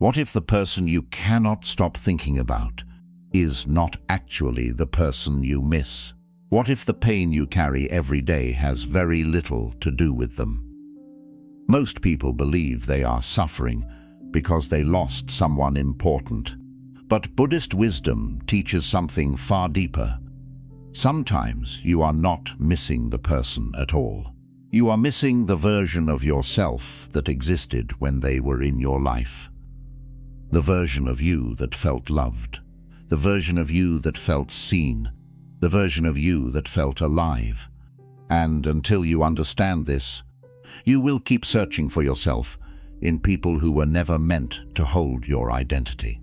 What if the person you cannot stop thinking about is not actually the person you miss? What if the pain you carry every day has very little to do with them? Most people believe they are suffering because they lost someone important. But Buddhist wisdom teaches something far deeper. Sometimes you are not missing the person at all. You are missing the version of yourself that existed when they were in your life. The version of you that felt loved. The version of you that felt seen. The version of you that felt alive. And until you understand this, you will keep searching for yourself in people who were never meant to hold your identity.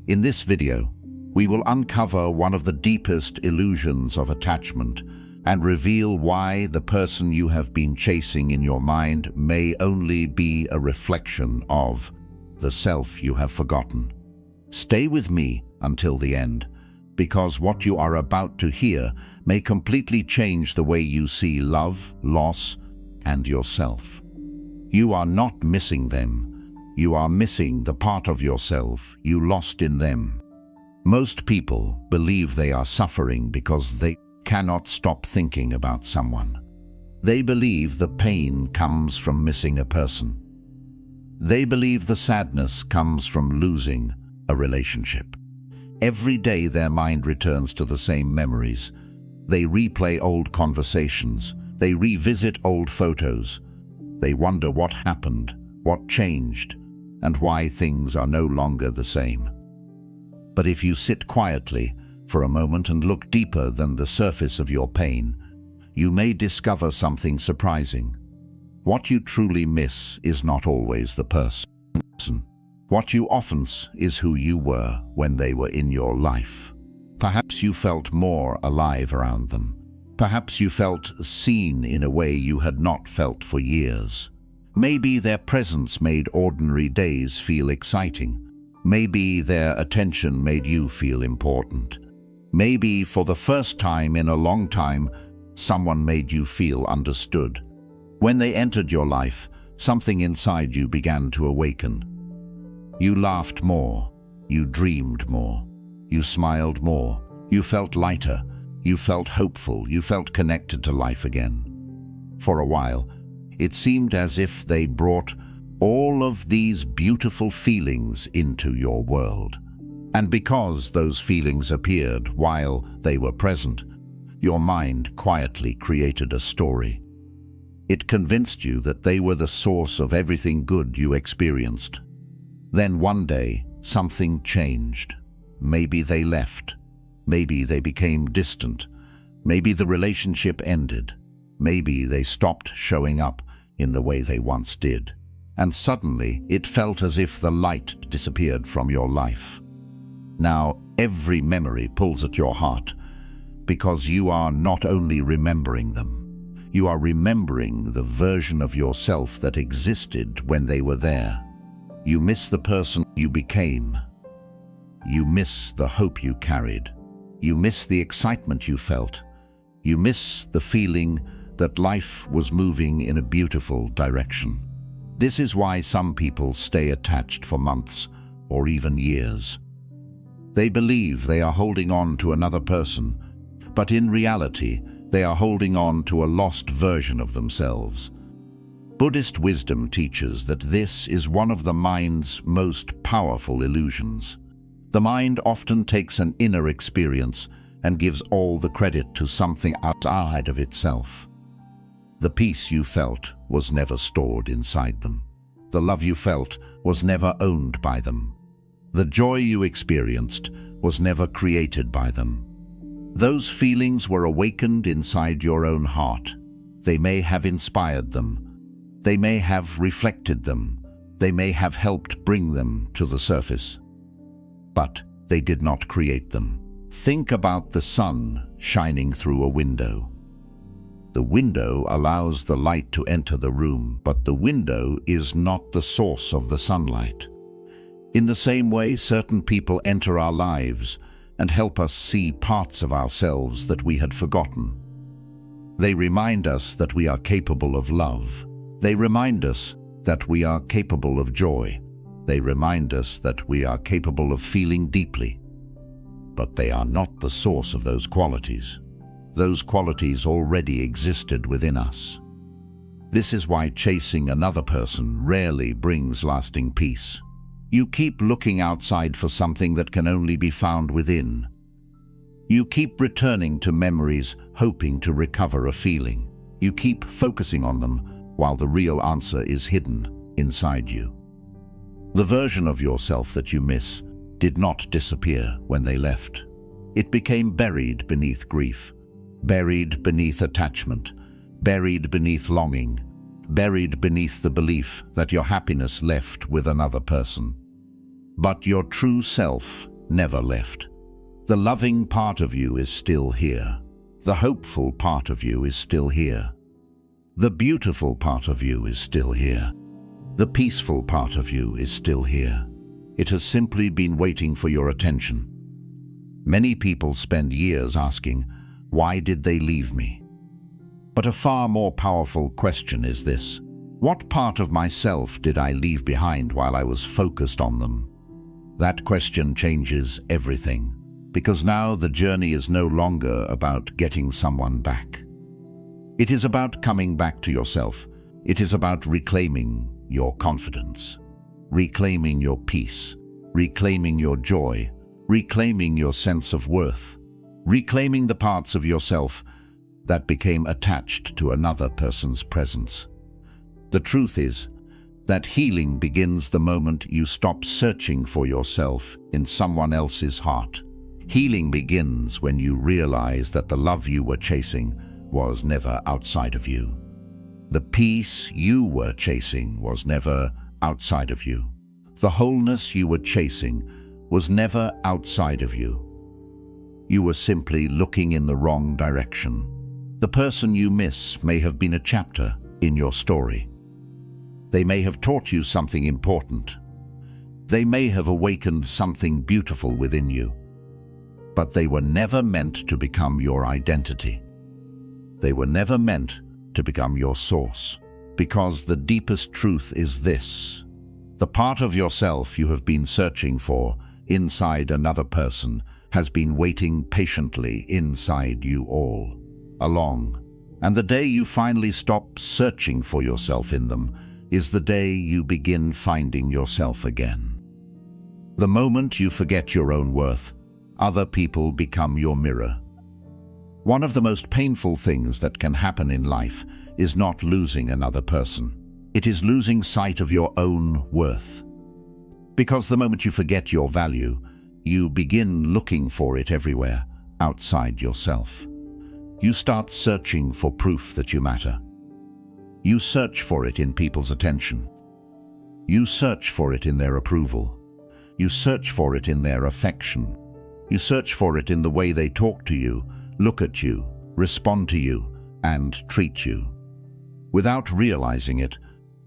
In this video, we will uncover one of the deepest illusions of attachment and reveal why the person you have been chasing in your mind may only be a reflection of the self you have forgotten. Stay with me until the end, because what you are about to hear may completely change the way you see love, loss, and yourself. You are not missing them. You are missing the part of yourself you lost in them. Most people believe they are suffering because they cannot stop thinking about someone. They believe the pain comes from missing a person. They believe the sadness comes from losing a relationship. Every day their mind returns to the same memories. They replay old conversations. They revisit old photos. They wonder what happened, what changed, and why things are no longer the same. But if you sit quietly for a moment and look deeper than the surface of your pain, you may discover something surprising. What you truly miss is not always the person. What you often miss is who you were when they were in your life. Perhaps you felt more alive around them. Perhaps you felt seen in a way you had not felt for years. Maybe their presence made ordinary days feel exciting. Maybe their attention made you feel important. Maybe for the first time in a long time, someone made you feel understood. When they entered your life, something inside you began to awaken. You laughed more. You dreamed more. You smiled more. You felt lighter. You felt hopeful. You felt connected to life again. For a while, it seemed as if they brought all of these beautiful feelings into your world. And because those feelings appeared while they were present, your mind quietly created a story. It convinced you that they were the source of everything good you experienced. Then one day, something changed. Maybe they left. Maybe they became distant. Maybe the relationship ended. Maybe they stopped showing up in the way they once did. And suddenly, it felt as if the light disappeared from your life. Now, every memory pulls at your heart, because you are not only remembering them, you are remembering the version of yourself that existed when they were there. You miss the person you became. You miss the hope you carried. You miss the excitement you felt. You miss the feeling that life was moving in a beautiful direction. This is why some people stay attached for months or even years. They believe they are holding on to another person, but in reality, they are holding on to a lost version of themselves. Buddhist wisdom teaches that this is one of the mind's most powerful illusions. The mind often takes an inner experience and gives all the credit to something outside of itself. The peace you felt was never stored inside them. The love you felt was never owned by them. The joy you experienced was never created by them. Those feelings were awakened inside your own heart. They may have inspired them. They may have reflected them. They may have helped bring them to the surface. But they did not create them. Think about the sun shining through a window. The window allows the light to enter the room, but the window is not the source of the sunlight. In the same way, certain people enter our lives and help us see parts of ourselves that we had forgotten. They remind us that we are capable of love. They remind us that we are capable of joy. They remind us that we are capable of feeling deeply, but they are not the source of those qualities. Those qualities already existed within us. This is why chasing another person rarely brings lasting peace. You keep looking outside for something that can only be found within. You keep returning to memories, hoping to recover a feeling. You keep focusing on them, while the real answer is hidden inside you. The version of yourself that you miss did not disappear when they left. It became buried beneath grief, buried beneath attachment, buried beneath longing, buried beneath the belief that your happiness left with another person. But your true self never left. The loving part of you is still here. The hopeful part of you is still here. The beautiful part of you is still here. The peaceful part of you is still here. It has simply been waiting for your attention. Many people spend years asking, why did they leave me? But a far more powerful question is this: what part of myself did I leave behind while I was focused on them? That question changes everything, because now the journey is no longer about getting someone back. It is about coming back to yourself. It is about reclaiming your confidence, reclaiming your peace, reclaiming your joy, reclaiming your sense of worth, reclaiming the parts of yourself that became attached to another person's presence. The truth is that healing begins the moment you stop searching for yourself in someone else's heart. Healing begins when you realize that the love you were chasing was never outside of you. The peace you were chasing was never outside of you. The wholeness you were chasing was never outside of you. You were simply looking in the wrong direction. The person you miss may have been a chapter in your story. They may have taught you something important. They may have awakened something beautiful within you. But they were never meant to become your identity. They were never meant to become your source. Because the deepest truth is this: the part of yourself you have been searching for inside another person has been waiting patiently inside you all along. And the day you finally stop searching for yourself in them is the day you begin finding yourself again. The moment you forget your own worth, other people become your mirror. One of the most painful things that can happen in life is not losing another person. It is losing sight of your own worth. Because the moment you forget your value, you begin looking for it everywhere outside yourself. You start searching for proof that you matter. You search for it in people's attention. You search for it in their approval. You search for it in their affection. You search for it in the way they talk to you, look at you, respond to you, and treat you. Without realizing it,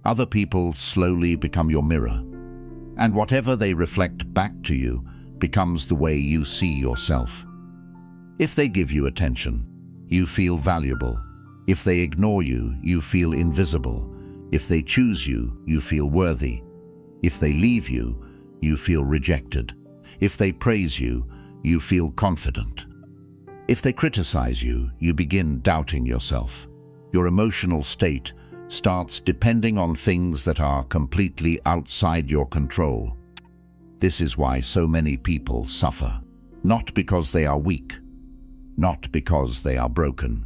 other people slowly become your mirror, and whatever they reflect back to you becomes the way you see yourself. If they give you attention, you feel valuable. If they ignore you, you feel invisible. If they choose you, you feel worthy. If they leave you, you feel rejected. If they praise you, you feel confident. If they criticize you, you begin doubting yourself. Your emotional state starts depending on things that are completely outside your control. This is why so many people suffer. Not because they are weak, not because they are broken,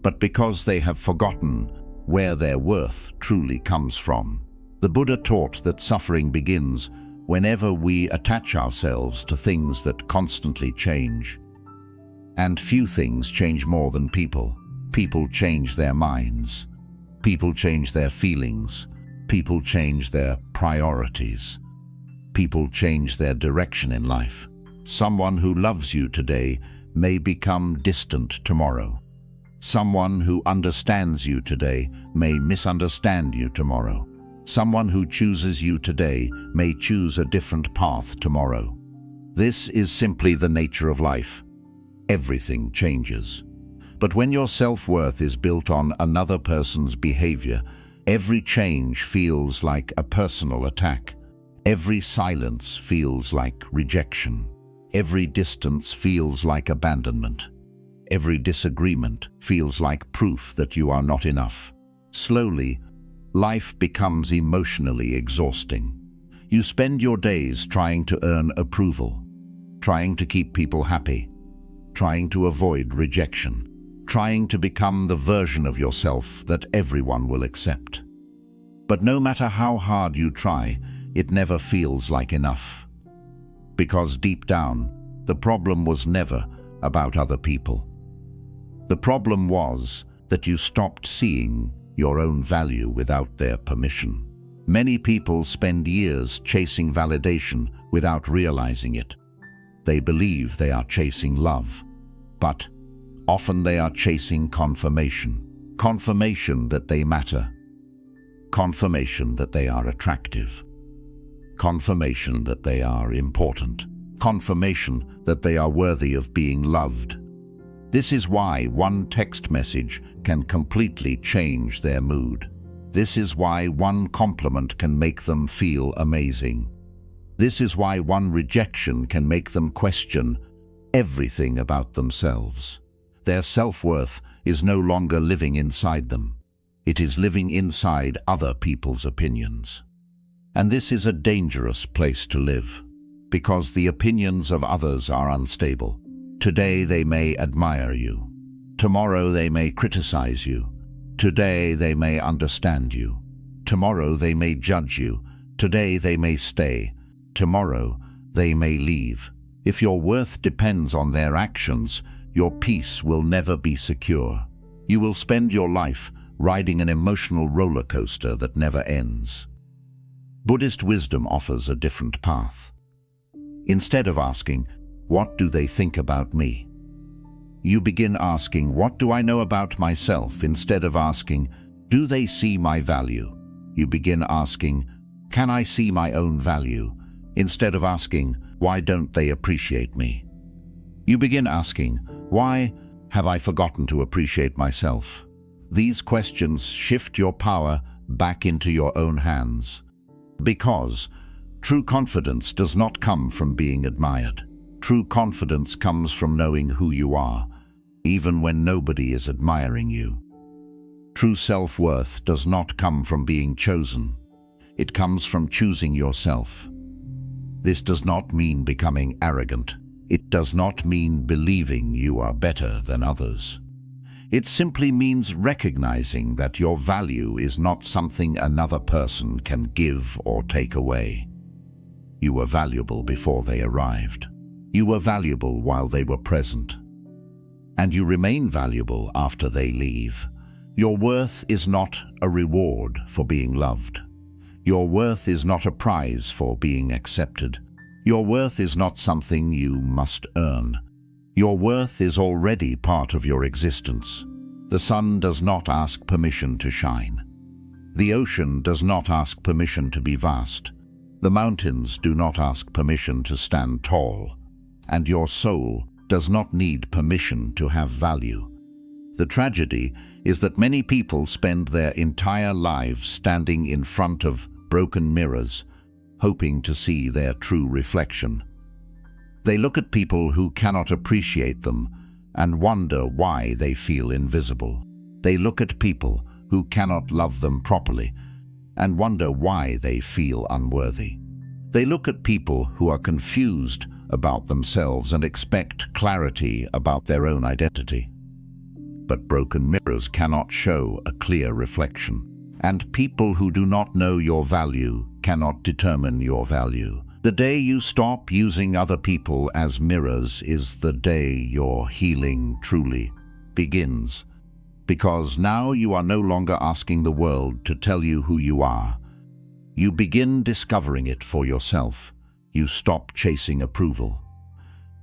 but because they have forgotten where their worth truly comes from. The Buddha taught that suffering begins whenever we attach ourselves to things that constantly change. And few things change more than people. People change their minds. People change their feelings. People change their priorities. People change their direction in life. Someone who loves you today may become distant tomorrow. Someone who understands you today may misunderstand you tomorrow. Someone who chooses you today may choose a different path tomorrow. This is simply the nature of life. Everything changes. But when your self-worth is built on another person's behavior, every change feels like a personal attack. Every silence feels like rejection. Every distance feels like abandonment. Every disagreement feels like proof that you are not enough. Slowly, life becomes emotionally exhausting. You spend your days trying to earn approval, trying to keep people happy, trying to avoid rejection, trying to become the version of yourself that everyone will accept. But no matter how hard you try, it never feels like enough. Because deep down, the problem was never about other people. The problem was that you stopped seeing your own value without their permission. Many people spend years chasing validation without realizing it. They believe they are chasing love, but often they are chasing confirmation. Confirmation that they matter. Confirmation that they are attractive. Confirmation that they are important. Confirmation that they are worthy of being loved. This is why one text message can completely change their mood. This is why one compliment can make them feel amazing. This is why one rejection can make them question everything about themselves. Their self-worth is no longer living inside them. It is living inside other people's opinions. And this is a dangerous place to live, because the opinions of others are unstable. Today they may admire you. Tomorrow they may criticize you. Today they may understand you. Tomorrow they may judge you. Today they may stay. Tomorrow they may leave. If your worth depends on their actions, your peace will never be secure. You will spend your life riding an emotional roller coaster that never ends. Buddhist wisdom offers a different path. Instead of asking, "What do they think about me?" you begin asking, "What do I know about myself?" Instead of asking, "Do they see my value?" you begin asking, "Can I see my own value?" Instead of asking, "Why don't they appreciate me?" you begin asking, "Why have I forgotten to appreciate myself?" These questions shift your power back into your own hands. Because true confidence does not come from being admired. True confidence comes from knowing who you are, even when nobody is admiring you. True self-worth does not come from being chosen. It comes from choosing yourself. This does not mean becoming arrogant. It does not mean believing you are better than others. It simply means recognizing that your value is not something another person can give or take away. You were valuable before they arrived. You were valuable while they were present. And you remain valuable after they leave. Your worth is not a reward for being loved. Your worth is not a prize for being accepted. Your worth is not something you must earn. Your worth is already part of your existence. The sun does not ask permission to shine. The ocean does not ask permission to be vast. The mountains do not ask permission to stand tall. And your soul does not need permission to have value. The tragedy is that many people spend their entire lives standing in front of broken mirrors, hoping to see their true reflection. They look at people who cannot appreciate them and wonder why they feel invisible. They look at people who cannot love them properly and wonder why they feel unworthy. They look at people who are confused about themselves and expect clarity about their own identity. But broken mirrors cannot show a clear reflection, and people who do not know your value cannot determine your value. The day you stop using other people as mirrors is the day your healing truly begins. Because now you are no longer asking the world to tell you who you are. You begin discovering it for yourself. You stop chasing approval.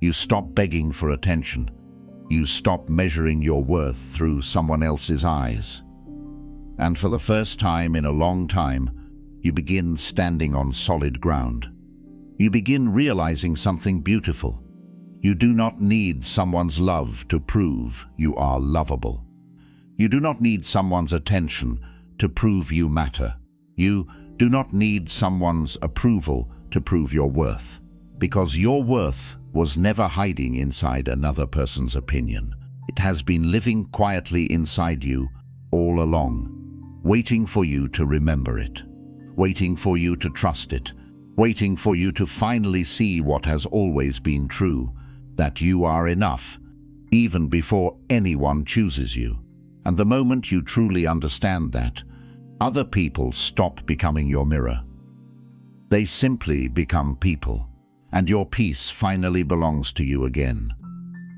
You stop begging for attention. You stop measuring your worth through someone else's eyes. And for the first time in a long time, you begin standing on solid ground. You begin realizing something beautiful. You do not need someone's love to prove you are lovable. You do not need someone's attention to prove you matter. You do not need someone's approval to prove your worth. Because your worth was never hiding inside another person's opinion. It has been living quietly inside you all along, waiting for you to remember it, waiting for you to trust it, waiting for you to finally see what has always been true, that you are enough, even before anyone chooses you. And the moment you truly understand that, other people stop becoming your mirror. They simply become people, and your peace finally belongs to you again.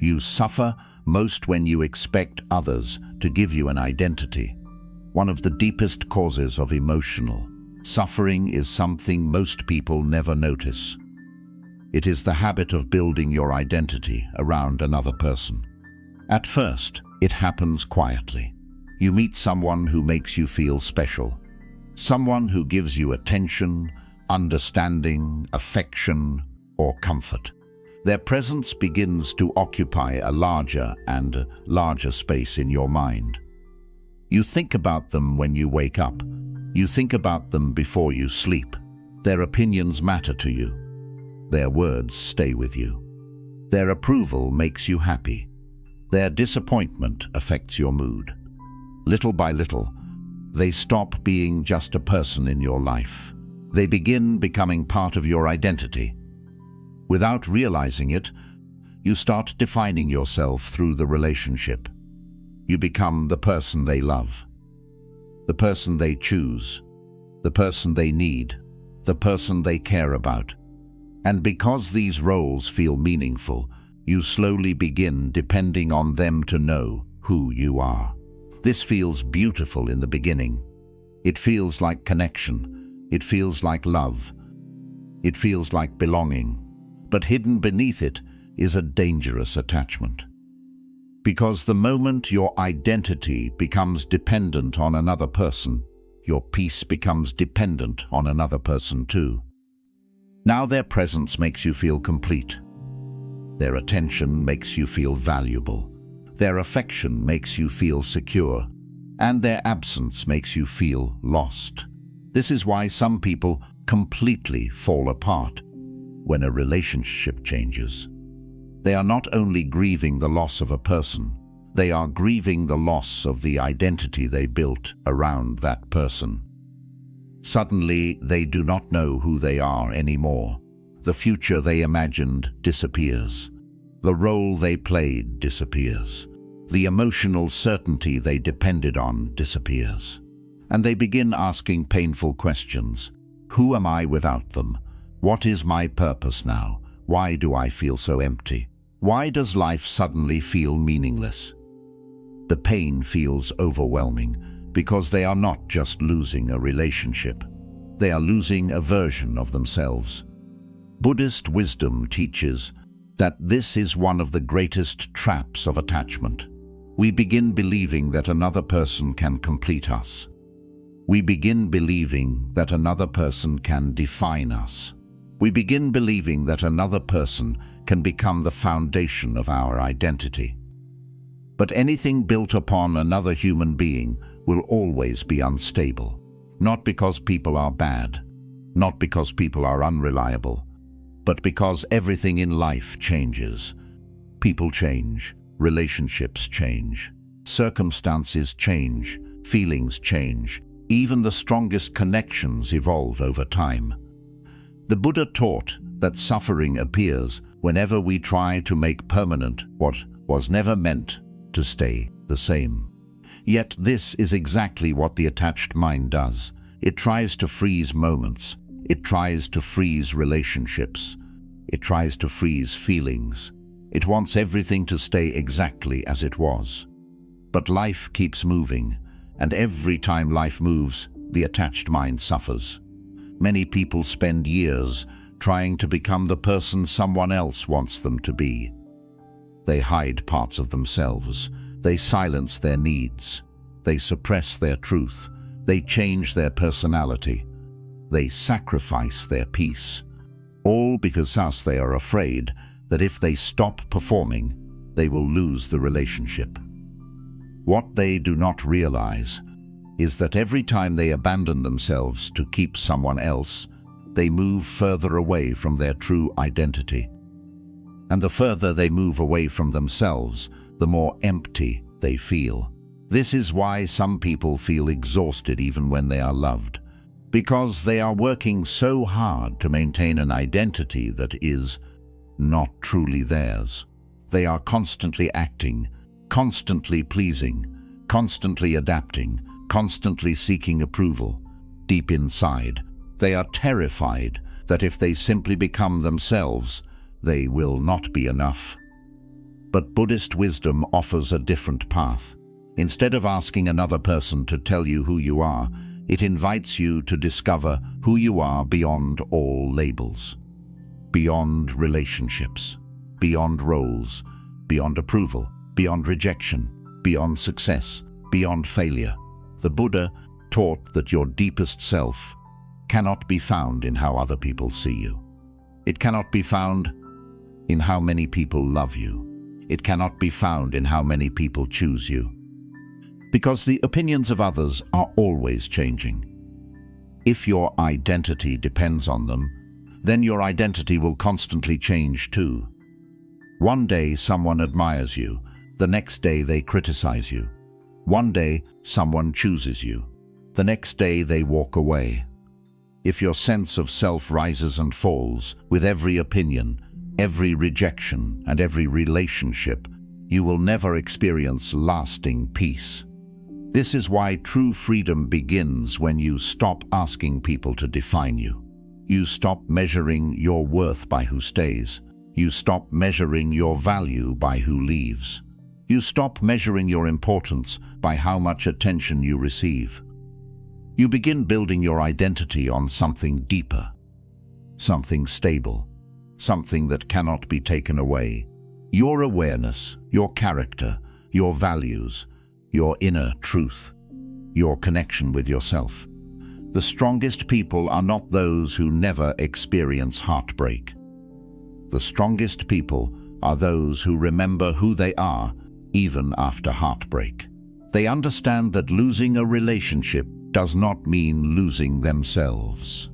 You suffer most when you expect others to give you an identity. One of the deepest causes of emotional suffering is something most people never notice. It is the habit of building your identity around another person. At first, it happens quietly. You meet someone who makes you feel special, someone who gives you attention, understanding, affection, or comfort. Their presence begins to occupy a larger and larger space in your mind. You think about them when you wake up. You think about them before you sleep. Their opinions matter to you. Their words stay with you. Their approval makes you happy. Their disappointment affects your mood. Little by little, they stop being just a person in your life. They begin becoming part of your identity. Without realizing it, you start defining yourself through the relationship. You become the person they love, the person they choose, the person they need, the person they care about. And because these roles feel meaningful, you slowly begin depending on them to know who you are. This feels beautiful in the beginning. It feels like connection. It feels like love. It feels like belonging. But hidden beneath it is a dangerous attachment. Because the moment your identity becomes dependent on another person, your peace becomes dependent on another person too. Now their presence makes you feel complete. Their attention makes you feel valuable. Their affection makes you feel secure. And their absence makes you feel lost. This is why some people completely fall apart when a relationship changes. They are not only grieving the loss of a person, they are grieving the loss of the identity they built around that person. Suddenly, they do not know who they are anymore. The future they imagined disappears. The role they played disappears. The emotional certainty they depended on disappears. And they begin asking painful questions. Who am I without them? What is my purpose now? Why do I feel so empty? Why does life suddenly feel meaningless? The pain feels overwhelming because they are not just losing a relationship. They are losing a version of themselves. Buddhist wisdom teaches that this is one of the greatest traps of attachment. We begin believing that another person can complete us. We begin believing that another person can define us. We begin believing that another person can become the foundation of our identity. But anything built upon another human being will always be unstable. Not because people are bad, not because people are unreliable, but because everything in life changes. People change, relationships change, circumstances change, feelings change. Even the strongest connections evolve over time. The Buddha taught that suffering appears whenever we try to make permanent what was never meant to stay the same. Yet this is exactly what the attached mind does. It tries to freeze moments. It tries to freeze relationships. It tries to freeze feelings. It wants everything to stay exactly as it was. But life keeps moving, and every time life moves, the attached mind suffers. Many people spend years trying to become the person someone else wants them to be. They hide parts of themselves. They silence their needs. They suppress their truth. They change their personality. They sacrifice their peace. All because they are afraid that if they stop performing, they will lose the relationship. What they do not realize is that every time they abandon themselves to keep someone else, they move further away from their true identity. And the further they move away from themselves, the more empty they feel. This is why some people feel exhausted even when they are loved, because they are working so hard to maintain an identity that is not truly theirs. They are constantly acting, constantly pleasing, constantly adapting, constantly seeking approval. Deep inside, they are terrified that if they simply become themselves, they will not be enough. But Buddhist wisdom offers a different path. Instead of asking another person to tell you who you are, it invites you to discover who you are beyond all labels, beyond relationships, beyond roles, beyond approval, beyond rejection, beyond success, beyond failure. The Buddha taught that your deepest self cannot be found in how other people see you. It cannot be found in how many people love you. It cannot be found in how many people choose you. Because the opinions of others are always changing. If your identity depends on them, then your identity will constantly change too. One day someone admires you, the next day they criticize you. One day someone chooses you, the next day they walk away. If your sense of self rises and falls with every opinion, every rejection, and every relationship, you will never experience lasting peace. This is why true freedom begins when you stop asking people to define you. You stop measuring your worth by who stays. You stop measuring your value by who leaves. You stop measuring your importance by how much attention you receive. You begin building your identity on something deeper, something stable, something that cannot be taken away. Your awareness, your character, your values, your inner truth, your connection with yourself. The strongest people are not those who never experience heartbreak. The strongest people are those who remember who they are even after heartbreak. They understand that losing a relationship does not mean losing themselves.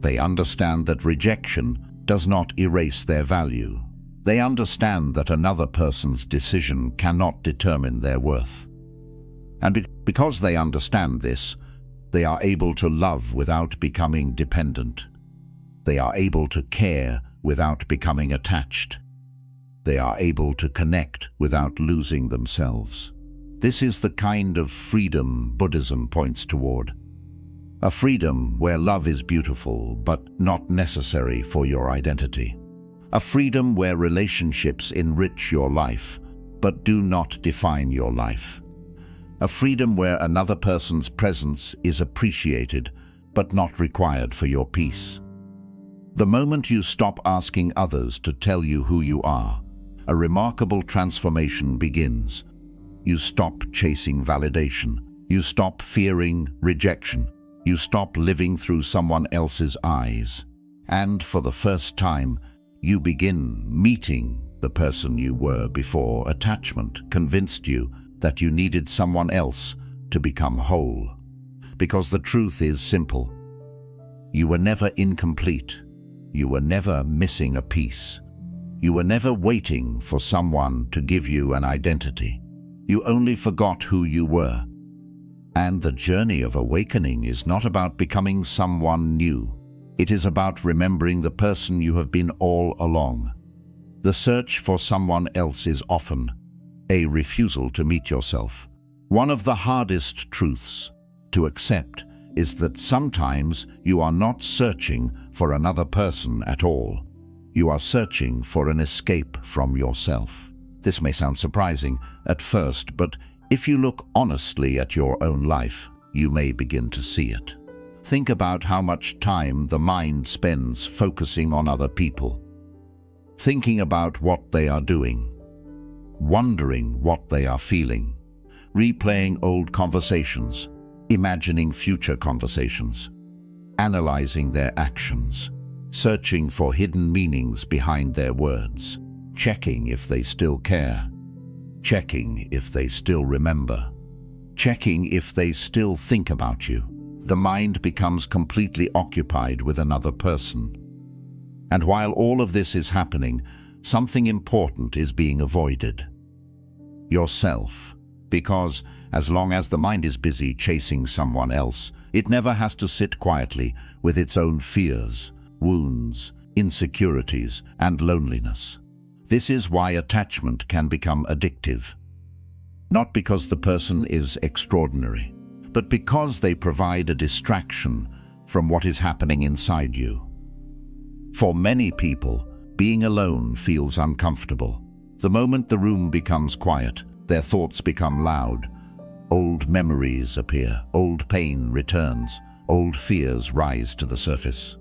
They understand that rejection does not erase their value. They understand that another person's decision cannot determine their worth. And because they understand this, they are able to love without becoming dependent. They are able to care without becoming attached. They are able to connect without losing themselves. This is the kind of freedom Buddhism points toward. A freedom where love is beautiful but not necessary for your identity. A freedom where relationships enrich your life but do not define your life. A freedom where another person's presence is appreciated but not required for your peace. The moment you stop asking others to tell you who you are, a remarkable transformation begins. You stop chasing validation. You stop fearing rejection. You stop living through someone else's eyes. And for the first time, you begin meeting the person you were before attachment convinced you that you needed someone else to become whole. Because the truth is simple. You were never incomplete. You were never missing a piece. You were never waiting for someone to give you an identity. You only forgot who you were. And the journey of awakening is not about becoming someone new. It is about remembering the person you have been all along. The search for someone else is often a refusal to meet yourself. One of the hardest truths to accept is that sometimes you are not searching for another person at all. You are searching for an escape from yourself. This may sound surprising at first, but if you look honestly at your own life, you may begin to see it. Think about how much time the mind spends focusing on other people, thinking about what they are doing, wondering what they are feeling, replaying old conversations, imagining future conversations, analyzing their actions, searching for hidden meanings behind their words, checking if they still care, checking if they still remember, checking if they still think about you. the mind becomes completely occupied with another person. And while all of this is happening, something important is being avoided. Yourself. Because as long as the mind is busy chasing someone else, it never has to sit quietly with its own fears, wounds, insecurities, and loneliness. This is why attachment can become addictive. Not because the person is extraordinary, but because they provide a distraction from what is happening inside you. For many people, being alone feels uncomfortable. The moment the room becomes quiet, their thoughts become loud. Old memories appear, old pain returns, old fears rise to the surface.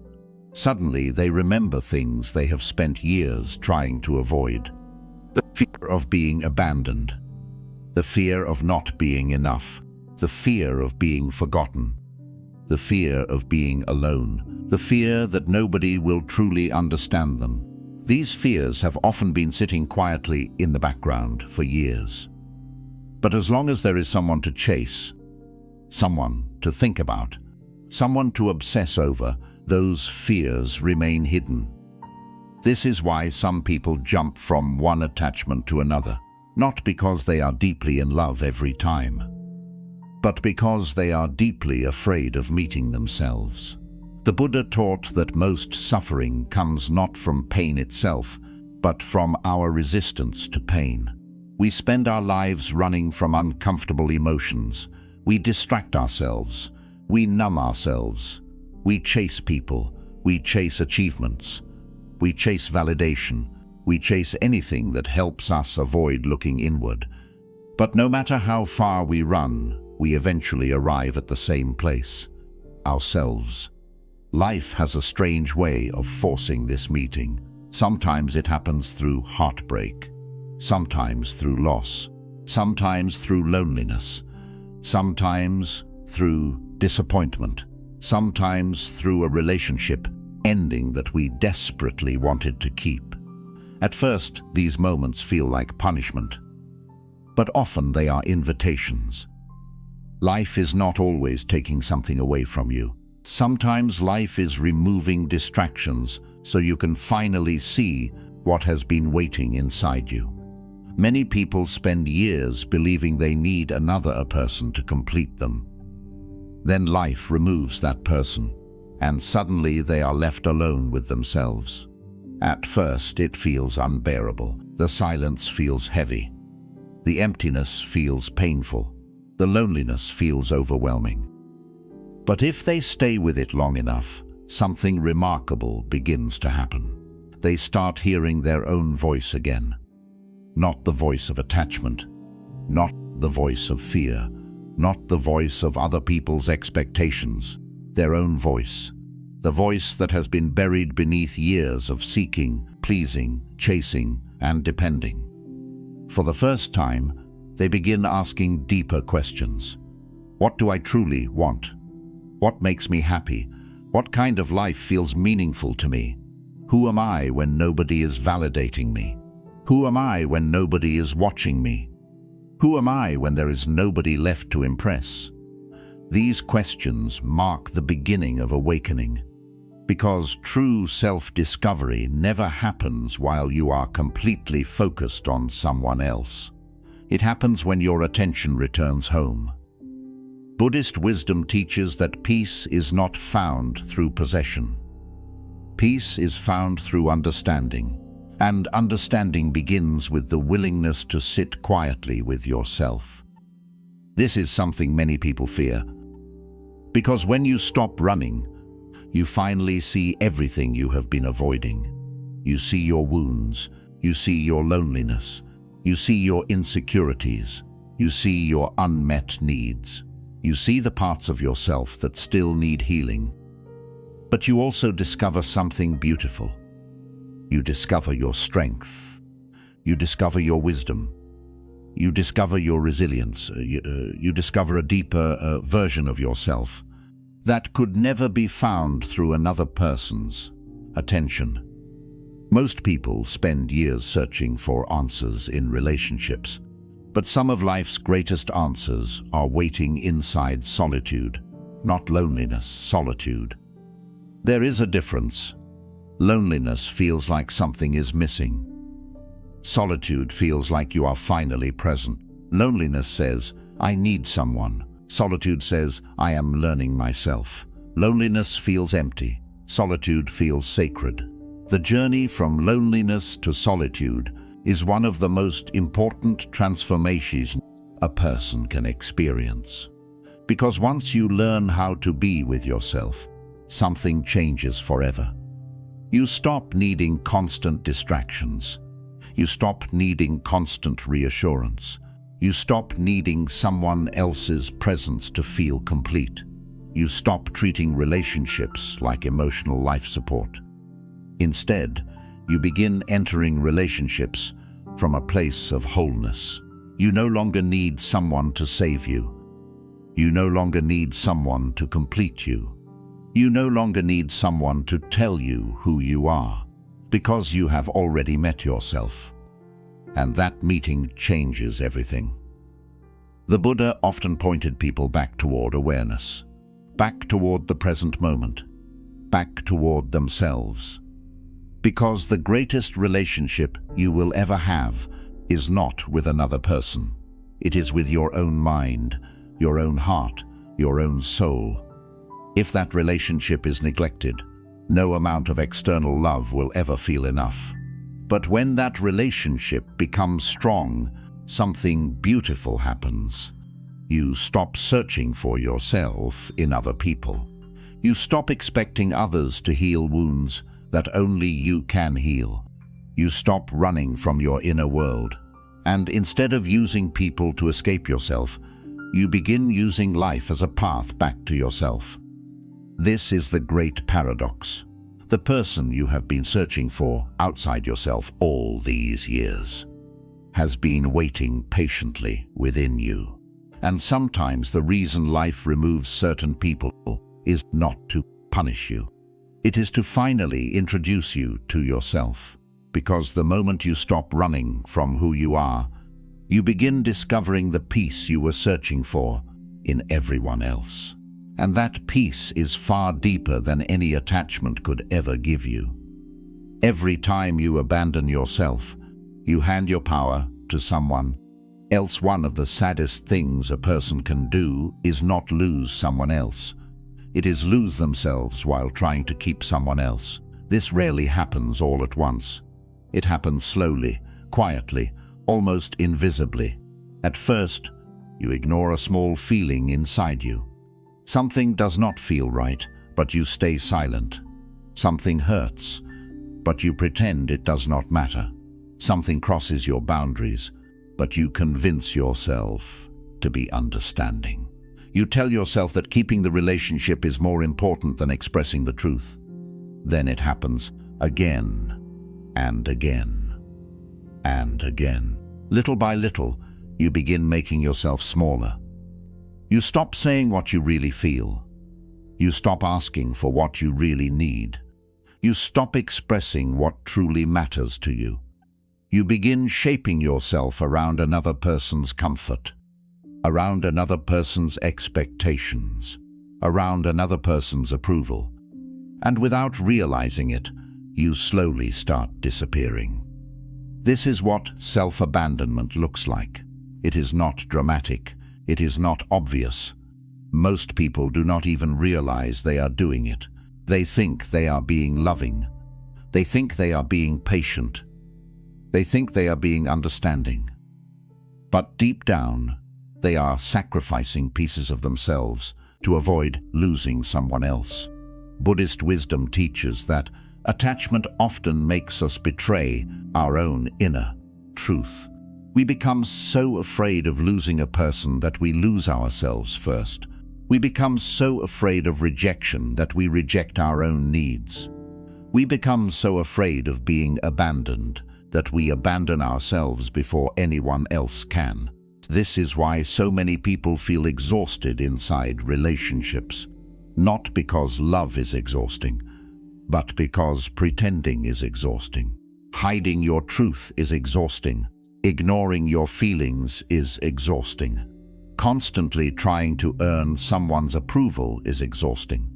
Suddenly, they remember things they have spent years trying to avoid. The fear of being abandoned, the fear of not being enough, the fear of being forgotten, the fear of being alone, the fear that nobody will truly understand them. These fears have often been sitting quietly in the background for years. But as long as there is someone to chase, someone to think about, someone to obsess over, those fears remain hidden. This is why some people jump from one attachment to another, not because they are deeply in love every time, but because they are deeply afraid of meeting themselves. The Buddha taught that most suffering comes not from pain itself, but from our resistance to pain. We spend our lives running from uncomfortable emotions. We distract ourselves. We numb ourselves. We chase people. We chase achievements. We chase validation. We chase anything that helps us avoid looking inward. But no matter how far we run, we eventually arrive at the same place, ourselves. Life has a strange way of forcing this meeting. Sometimes it happens through heartbreak, sometimes through loss, sometimes through loneliness, sometimes through disappointment, sometimes through a relationship ending that we desperately wanted to keep. At first, these moments feel like punishment, but often they are invitations. Life is not always taking something away from you. Sometimes life is removing distractions so you can finally see what has been waiting inside you. Many people spend years believing they need another person to complete them. Then life removes that person, and suddenly they are left alone with themselves. At first, it feels unbearable. The silence feels heavy. The emptiness feels painful. The loneliness feels overwhelming. But if they stay with it long enough, something remarkable begins to happen. They start hearing their own voice again. Not the voice of attachment, not the voice of fear, not the voice of other people's expectations, their own voice. The voice that has been buried beneath years of seeking, pleasing, chasing, and depending. For the first time, they begin asking deeper questions. What do I truly want? What makes me happy? What kind of life feels meaningful to me? Who am I when nobody is validating me? Who am I when nobody is watching me? Who am I when there is nobody left to impress? These questions mark the beginning of awakening, because true self-discovery never happens while you are completely focused on someone else. It happens when your attention returns home. Buddhist wisdom teaches that peace is not found through possession. Peace is found through understanding, and understanding begins with the willingness to sit quietly with yourself. This is something many people fear, because when you stop running, you finally see everything you have been avoiding. You see your wounds, you see your loneliness, you see your insecurities, you see your unmet needs. You see the parts of yourself that still need healing. But you also discover something beautiful. You discover your strength. You discover your wisdom. You discover your resilience. You discover a deeper version of yourself that could never be found through another person's attention. Most people spend years searching for answers in relationships, but some of life's greatest answers are waiting inside solitude, not loneliness, solitude. There is a difference. Loneliness feels like something is missing. Solitude feels like you are finally present. Loneliness says, I need someone. Solitude says, I am learning myself. Loneliness feels empty. Solitude feels sacred. The journey from loneliness to solitude is one of the most important transformations a person can experience. Because once you learn how to be with yourself, something changes forever. You stop needing constant distractions. You stop needing constant reassurance. You stop needing someone else's presence to feel complete. You stop treating relationships like emotional life support. Instead, you begin entering relationships from a place of wholeness. You no longer need someone to save you. You no longer need someone to complete you. You no longer need someone to tell you who you are, because you have already met yourself. And that meeting changes everything. The Buddha often pointed people back toward awareness, back toward the present moment, back toward themselves. Because the greatest relationship you will ever have is not with another person. It is with your own mind, your own heart, your own soul. If that relationship is neglected, no amount of external love will ever feel enough. But when that relationship becomes strong, something beautiful happens. You stop searching for yourself in other people. You stop expecting others to heal wounds that only you can heal. You stop running from your inner world, and instead of using people to escape yourself, you begin using life as a path back to yourself. This is the great paradox. The person you have been searching for outside yourself all these years has been waiting patiently within you. And sometimes the reason life removes certain people is not to punish you. It is to finally introduce you to yourself. Because the moment you stop running from who you are, you begin discovering the peace you were searching for in everyone else. And that peace is far deeper than any attachment could ever give you. Every time you abandon yourself, you hand your power to someone else. One of the saddest things a person can do is not lose someone else. It is lose themselves while trying to keep someone else. This rarely happens all at once. It happens slowly, quietly, almost invisibly. At first, you ignore a small feeling inside you. Something does not feel right, but you stay silent. Something hurts, but you pretend it does not matter. Something crosses your boundaries, but you convince yourself to be understanding. You tell yourself that keeping the relationship is more important than expressing the truth. Then it happens again and again and again. Little by little, you begin making yourself smaller. You stop saying what you really feel. You stop asking for what you really need. You stop expressing what truly matters to you. You begin shaping yourself around another person's comfort, around another person's expectations, around another person's approval. And without realizing it, you slowly start disappearing. This is what self-abandonment looks like. It is not dramatic. It is not obvious. Most people do not even realize they are doing it. They think they are being loving. They think they are being patient. They think they are being understanding. But deep down, they are sacrificing pieces of themselves to avoid losing someone else. Buddhist wisdom teaches that attachment often makes us betray our own inner truth. We become so afraid of losing a person that we lose ourselves first. We become so afraid of rejection that we reject our own needs. We become so afraid of being abandoned that we abandon ourselves before anyone else can. This is why so many people feel exhausted inside relationships. Not because love is exhausting, but because pretending is exhausting. Hiding your truth is exhausting. Ignoring your feelings is exhausting. Constantly trying to earn someone's approval is exhausting.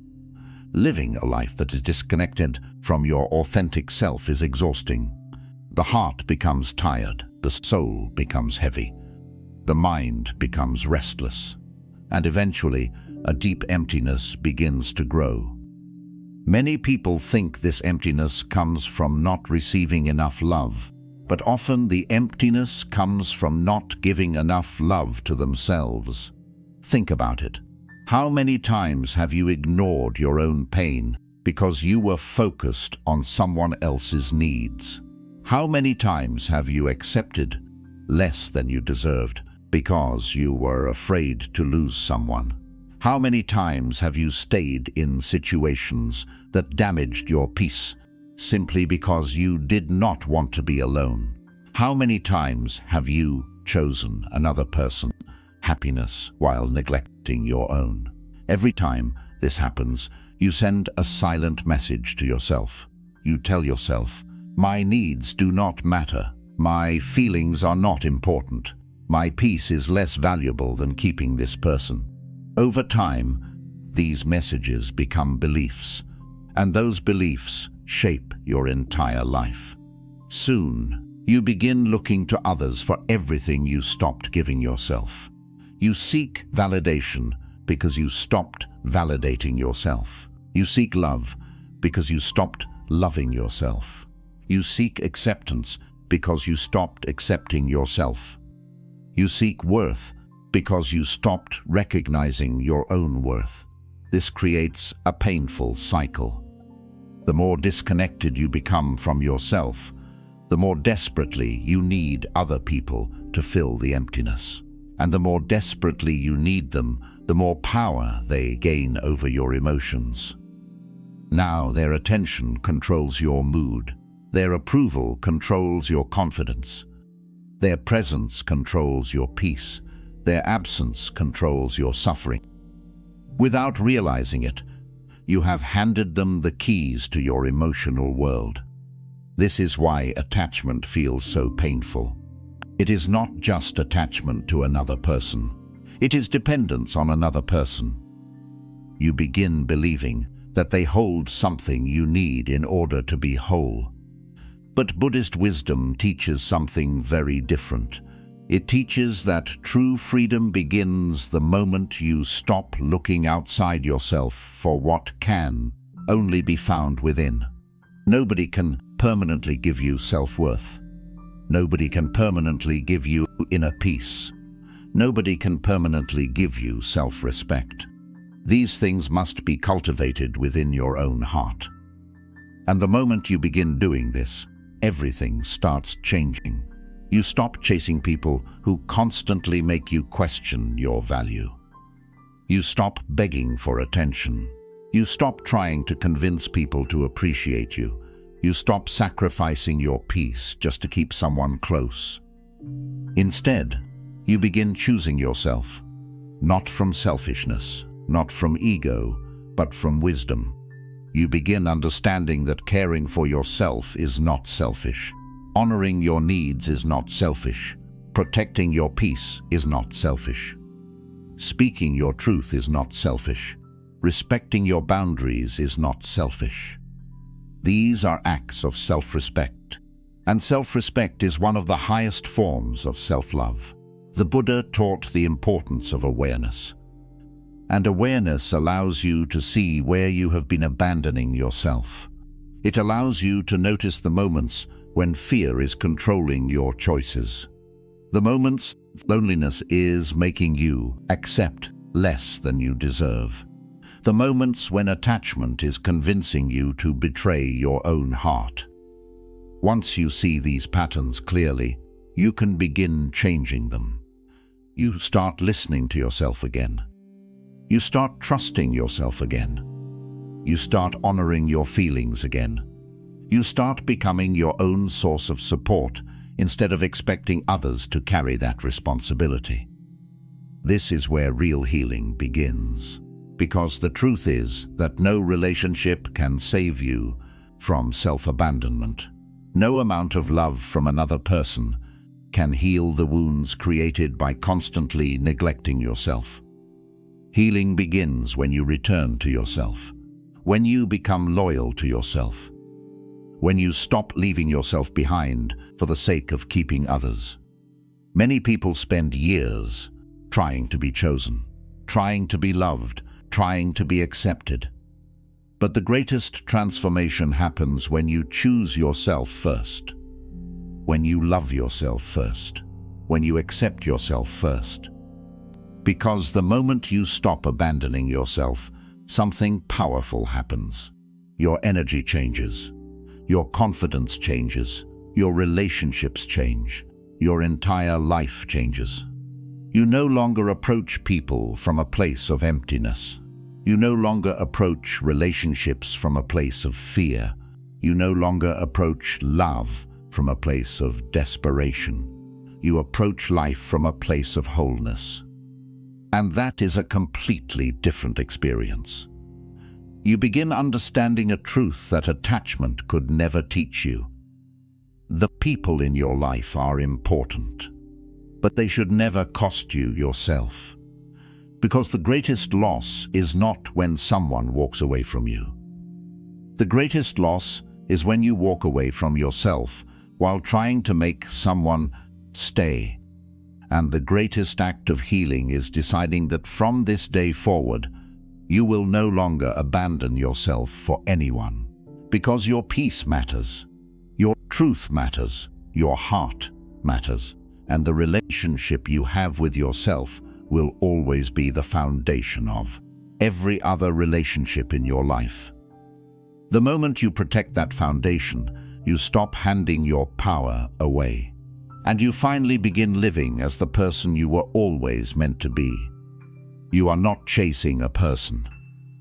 Living a life that is disconnected from your authentic self is exhausting. The heart becomes tired, the soul becomes heavy, the mind becomes restless, and eventually a deep emptiness begins to grow. Many people think this emptiness comes from not receiving enough love, but often the emptiness comes from not giving enough love to themselves. Think about it. How many times have you ignored your own pain because you were focused on someone else's needs? How many times have you accepted less than you deserved because you were afraid to lose someone? How many times have you stayed in situations that damaged your peace simply because you did not want to be alone? How many times have you chosen another person's happiness while neglecting your own? Every time this happens, you send a silent message to yourself. You tell yourself, "My needs do not matter. My feelings are not important. My peace is less valuable than keeping this person." Over time, these messages become beliefs, and those beliefs shape your entire life. Soon, you begin looking to others for everything you stopped giving yourself. You seek validation because you stopped validating yourself. You seek love because you stopped loving yourself. You seek acceptance because you stopped accepting yourself. You seek worth because you stopped recognizing your own worth. This creates a painful cycle. The more disconnected you become from yourself, the more desperately you need other people to fill the emptiness. And the more desperately you need them, the more power they gain over your emotions. Now their attention controls your mood. Their approval controls your confidence. Their presence controls your peace. Their absence controls your suffering. Without realizing it, you have handed them the keys to your emotional world. This is why attachment feels so painful. It is not just attachment to another person. It is dependence on another person. You begin believing that they hold something you need in order to be whole. But Buddhist wisdom teaches something very different. It teaches that true freedom begins the moment you stop looking outside yourself for what can only be found within. Nobody can permanently give you self-worth. Nobody can permanently give you inner peace. Nobody can permanently give you self-respect. These things must be cultivated within your own heart. And the moment you begin doing this, everything starts changing. You stop chasing people who constantly make you question your value. You stop begging for attention. You stop trying to convince people to appreciate you. You stop sacrificing your peace just to keep someone close. Instead, you begin choosing yourself, not from selfishness, not from ego, but from wisdom. You begin understanding that caring for yourself is not selfish. Honoring your needs is not selfish. Protecting your peace is not selfish. Speaking your truth is not selfish. Respecting your boundaries is not selfish. These are acts of self-respect, and self-respect is one of the highest forms of self-love. The Buddha taught the importance of awareness, and awareness allows you to see where you have been abandoning yourself. It allows you to notice the moments when fear is controlling your choices. The moments loneliness is making you accept less than you deserve. The moments when attachment is convincing you to betray your own heart. Once you see these patterns clearly, you can begin changing them. You start listening to yourself again. You start trusting yourself again. You start honoring your feelings again. You start becoming your own source of support instead of expecting others to carry that responsibility. This is where real healing begins, because the truth is that no relationship can save you from self-abandonment. No amount of love from another person can heal the wounds created by constantly neglecting yourself. Healing begins when you return to yourself, when you become loyal to yourself, when you stop leaving yourself behind for the sake of keeping others. Many people spend years trying to be chosen, trying to be loved, trying to be accepted. But the greatest transformation happens when you choose yourself first, when you love yourself first, when you accept yourself first. Because the moment you stop abandoning yourself, something powerful happens. Your energy changes, your confidence changes, your relationships change, your entire life changes. You no longer approach people from a place of emptiness. You no longer approach relationships from a place of fear. You no longer approach love from a place of desperation. You approach life from a place of wholeness. And that is a completely different experience. You begin understanding a truth that attachment could never teach you. The people in your life are important, but they should never cost you yourself. Because the greatest loss is not when someone walks away from you. The greatest loss is when you walk away from yourself while trying to make someone stay. And the greatest act of healing is deciding that from this day forward, you will no longer abandon yourself for anyone. Because your peace matters, your truth matters, your heart matters, and the relationship you have with yourself will always be the foundation of every other relationship in your life. The moment you protect that foundation, you stop handing your power away, and you finally begin living as the person you were always meant to be. You are not chasing a person.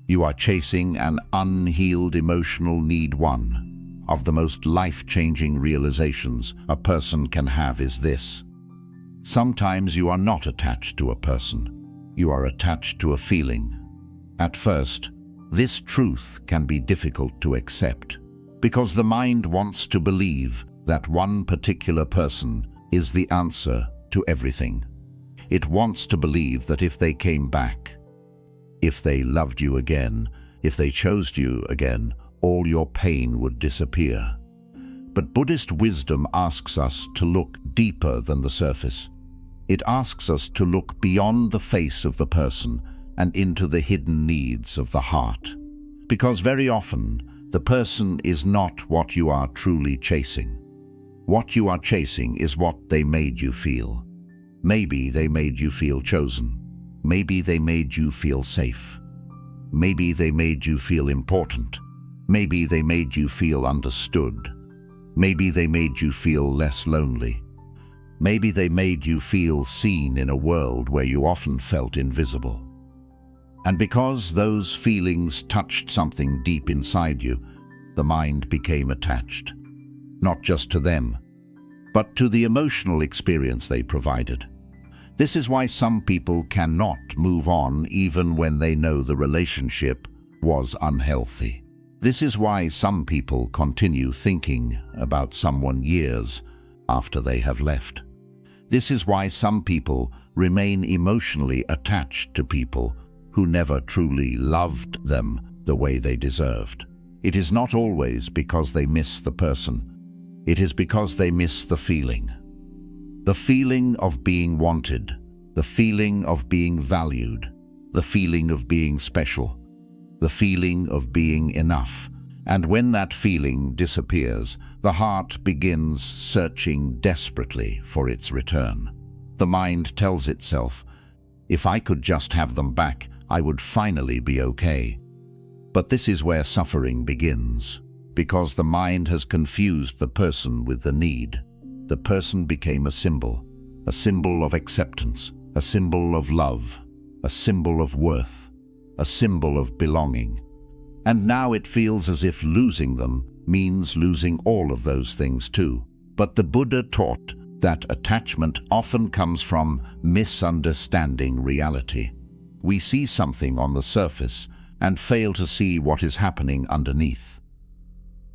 You are chasing an unhealed emotional need. One of the most life-changing realizations a person can have is this: sometimes you are not attached to a person. You are attached to a feeling. At first, this truth can be difficult to accept because the mind wants to believe that one particular person is the answer to everything. It wants to believe that if they came back, if they loved you again, if they chose you again, all your pain would disappear. But Buddhist wisdom asks us to look deeper than the surface. It asks us to look beyond the face of the person and into the hidden needs of the heart. Because very often, the person is not what you are truly chasing. What you are chasing is what they made you feel. Maybe they made you feel chosen. Maybe they made you feel safe. Maybe they made you feel important. Maybe they made you feel understood. Maybe they made you feel less lonely. Maybe they made you feel seen in a world where you often felt invisible. And because those feelings touched something deep inside you, the mind became attached, not just to them, but to the emotional experience they provided. This is why some people cannot move on even when they know the relationship was unhealthy. This is why some people continue thinking about someone years after they have left. This is why some people remain emotionally attached to people who never truly loved them the way they deserved. It is not always because they miss the person. It is because they miss the feeling. The feeling of being wanted, the feeling of being valued, the feeling of being special, the feeling of being enough. And when that feeling disappears, the heart begins searching desperately for its return. The mind tells itself, if I could just have them back, I would finally be okay. But this is where suffering begins, because the mind has confused the person with the need. The person became a symbol of acceptance, a symbol of love, a symbol of worth, a symbol of belonging. And now it feels as if losing them means losing all of those things too. But the Buddha taught that attachment often comes from misunderstanding reality. We see something on the surface and fail to see what is happening underneath.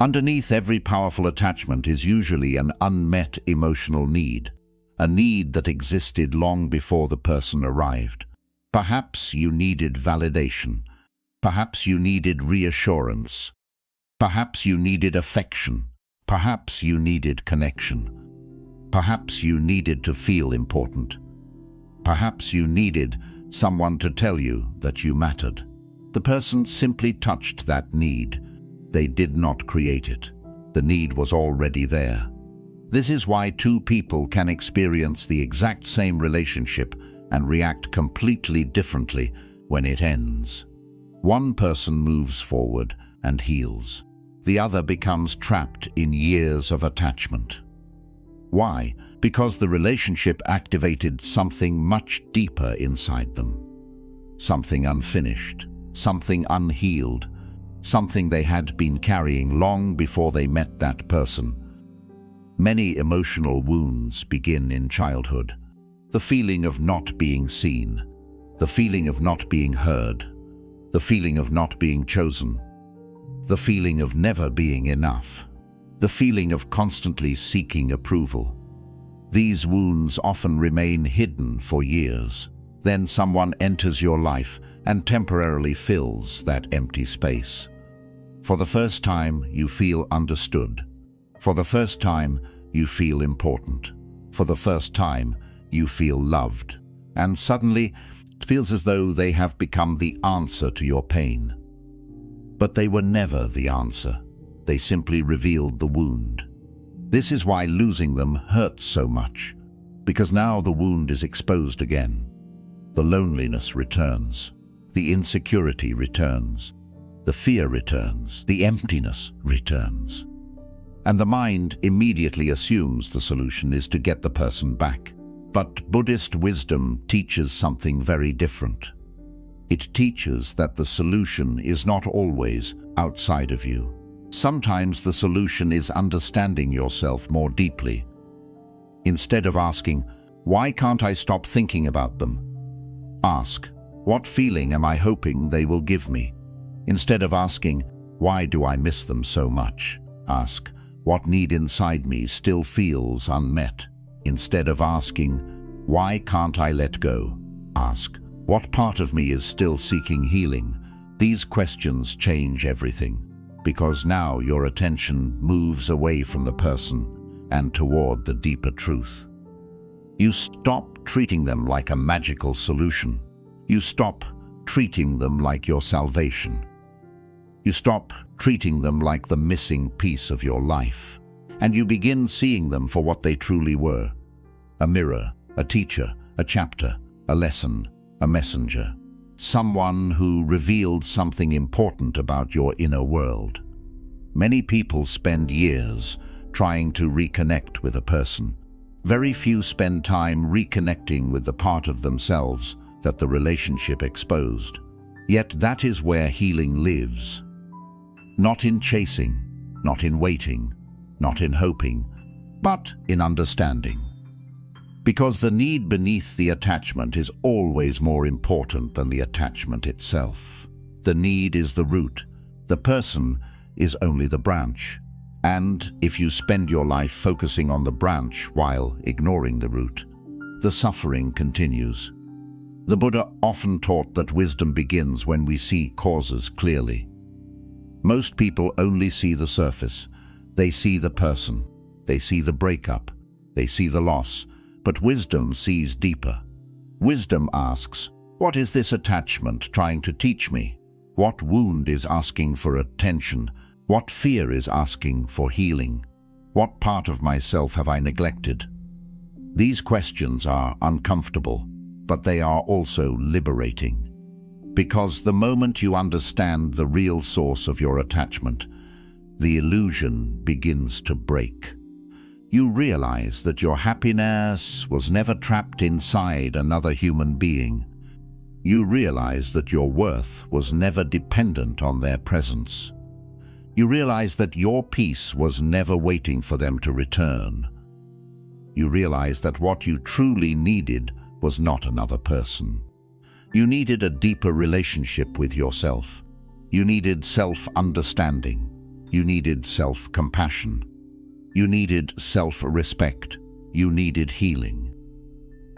Underneath every powerful attachment is usually an unmet emotional need, a need that existed long before the person arrived. Perhaps you needed validation. Perhaps you needed reassurance. Perhaps you needed affection. Perhaps you needed connection. Perhaps you needed to feel important. Perhaps you needed someone to tell you that you mattered. The person simply touched that need. They did not create it. The need was already there. This is why two people can experience the exact same relationship and react completely differently when it ends. One person moves forward and heals. The other becomes trapped in years of attachment. Why? Because the relationship activated something much deeper inside them. Something unfinished, something unhealed, something they had been carrying long before they met that person. Many emotional wounds begin in childhood. The feeling of not being seen, the feeling of not being heard, the feeling of not being chosen, the feeling of never being enough, the feeling of constantly seeking approval. These wounds often remain hidden for years. Then someone enters your life and temporarily fills that empty space. For the first time, you feel understood. For the first time, you feel important. For the first time, you feel loved. And suddenly, it feels as though they have become the answer to your pain. But they were never the answer. They simply revealed the wound. This is why losing them hurts so much, because now the wound is exposed again. The loneliness returns. The insecurity returns. The fear returns. The emptiness returns. And the mind immediately assumes the solution is to get the person back. But Buddhist wisdom teaches something very different. It teaches that the solution is not always outside of you. Sometimes the solution is understanding yourself more deeply. Instead of asking, "Why can't I stop thinking about them?" ask, "What feeling am I hoping they will give me?" Instead of asking, "Why do I miss them so much?" ask, "What need inside me still feels unmet?" Instead of asking, "Why can't I let go?" ask, "What part of me is still seeking healing?" These questions change everything, because now your attention moves away from the person and toward the deeper truth. You stop treating them like a magical solution. You stop treating them like your salvation. You stop treating them like the missing piece of your life, and you begin seeing them for what they truly were: a mirror, a teacher, a chapter, a lesson, a messenger, someone who revealed something important about your inner world. Many people spend years trying to reconnect with a person. Very few spend time reconnecting with the part of themselves that the relationship exposed. Yet that is where healing lives. Not in chasing, not in waiting, not in hoping, but in understanding. Because the need beneath the attachment is always more important than the attachment itself. The need is the root. The person is only the branch. And if you spend your life focusing on the branch while ignoring the root, the suffering continues. The Buddha often taught that wisdom begins when we see causes clearly. Most people only see the surface. They see the person. They see the breakup. They see the loss. But wisdom sees deeper. Wisdom asks, "What is this attachment trying to teach me? What wound is asking for attention? What fear is asking for healing? What part of myself have I neglected?" These questions are uncomfortable, but they are also liberating. Because the moment you understand the real source of your attachment, the illusion begins to break. You realize that your happiness was never trapped inside another human being. You realize that your worth was never dependent on their presence. You realize that your peace was never waiting for them to return. You realize that what you truly needed was not another person. You needed a deeper relationship with yourself. You needed self-understanding. You needed self-compassion. You needed self-respect. you needed healing.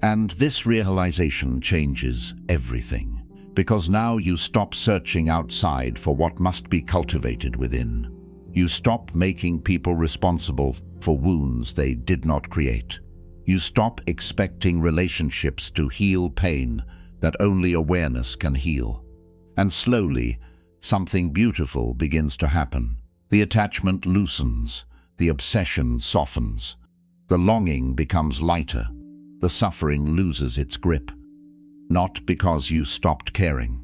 And this realization changes everything, because now you stop searching outside for what must be cultivated within. You stop making people responsible for wounds they did not create. You stop expecting relationships to heal pain that only awareness can heal. And slowly, something beautiful begins to happen. The attachment loosens, the obsession softens, the longing becomes lighter, the suffering loses its grip. Not because you stopped caring,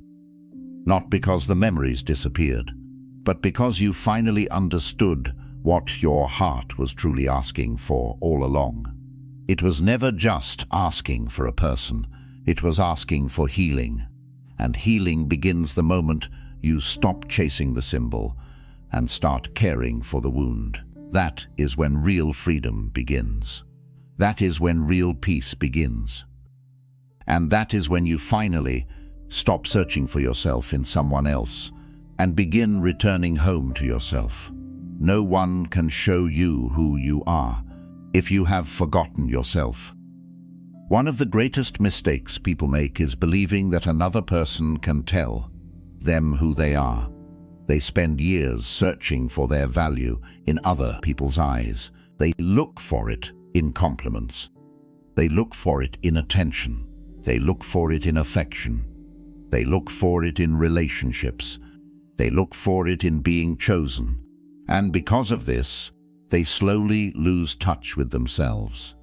not because the memories disappeared, but because you finally understood what your heart was truly asking for all along. It was never just asking for a person, it was asking for healing. And healing begins the moment you stop chasing the symbol and start caring for the wound. That is when real freedom begins. That is when real peace begins. And that is when you finally stop searching for yourself in someone else and begin returning home to yourself. No one can show you who you are if you have forgotten yourself. One of the greatest mistakes people make is believing that another person can tell them who they are. They spend years searching for their value in other people's eyes. They look for it in compliments. They look for it in attention. They look for it in affection. They look for it in relationships. They look for it in being chosen. And because of this, they slowly lose touch with themselves.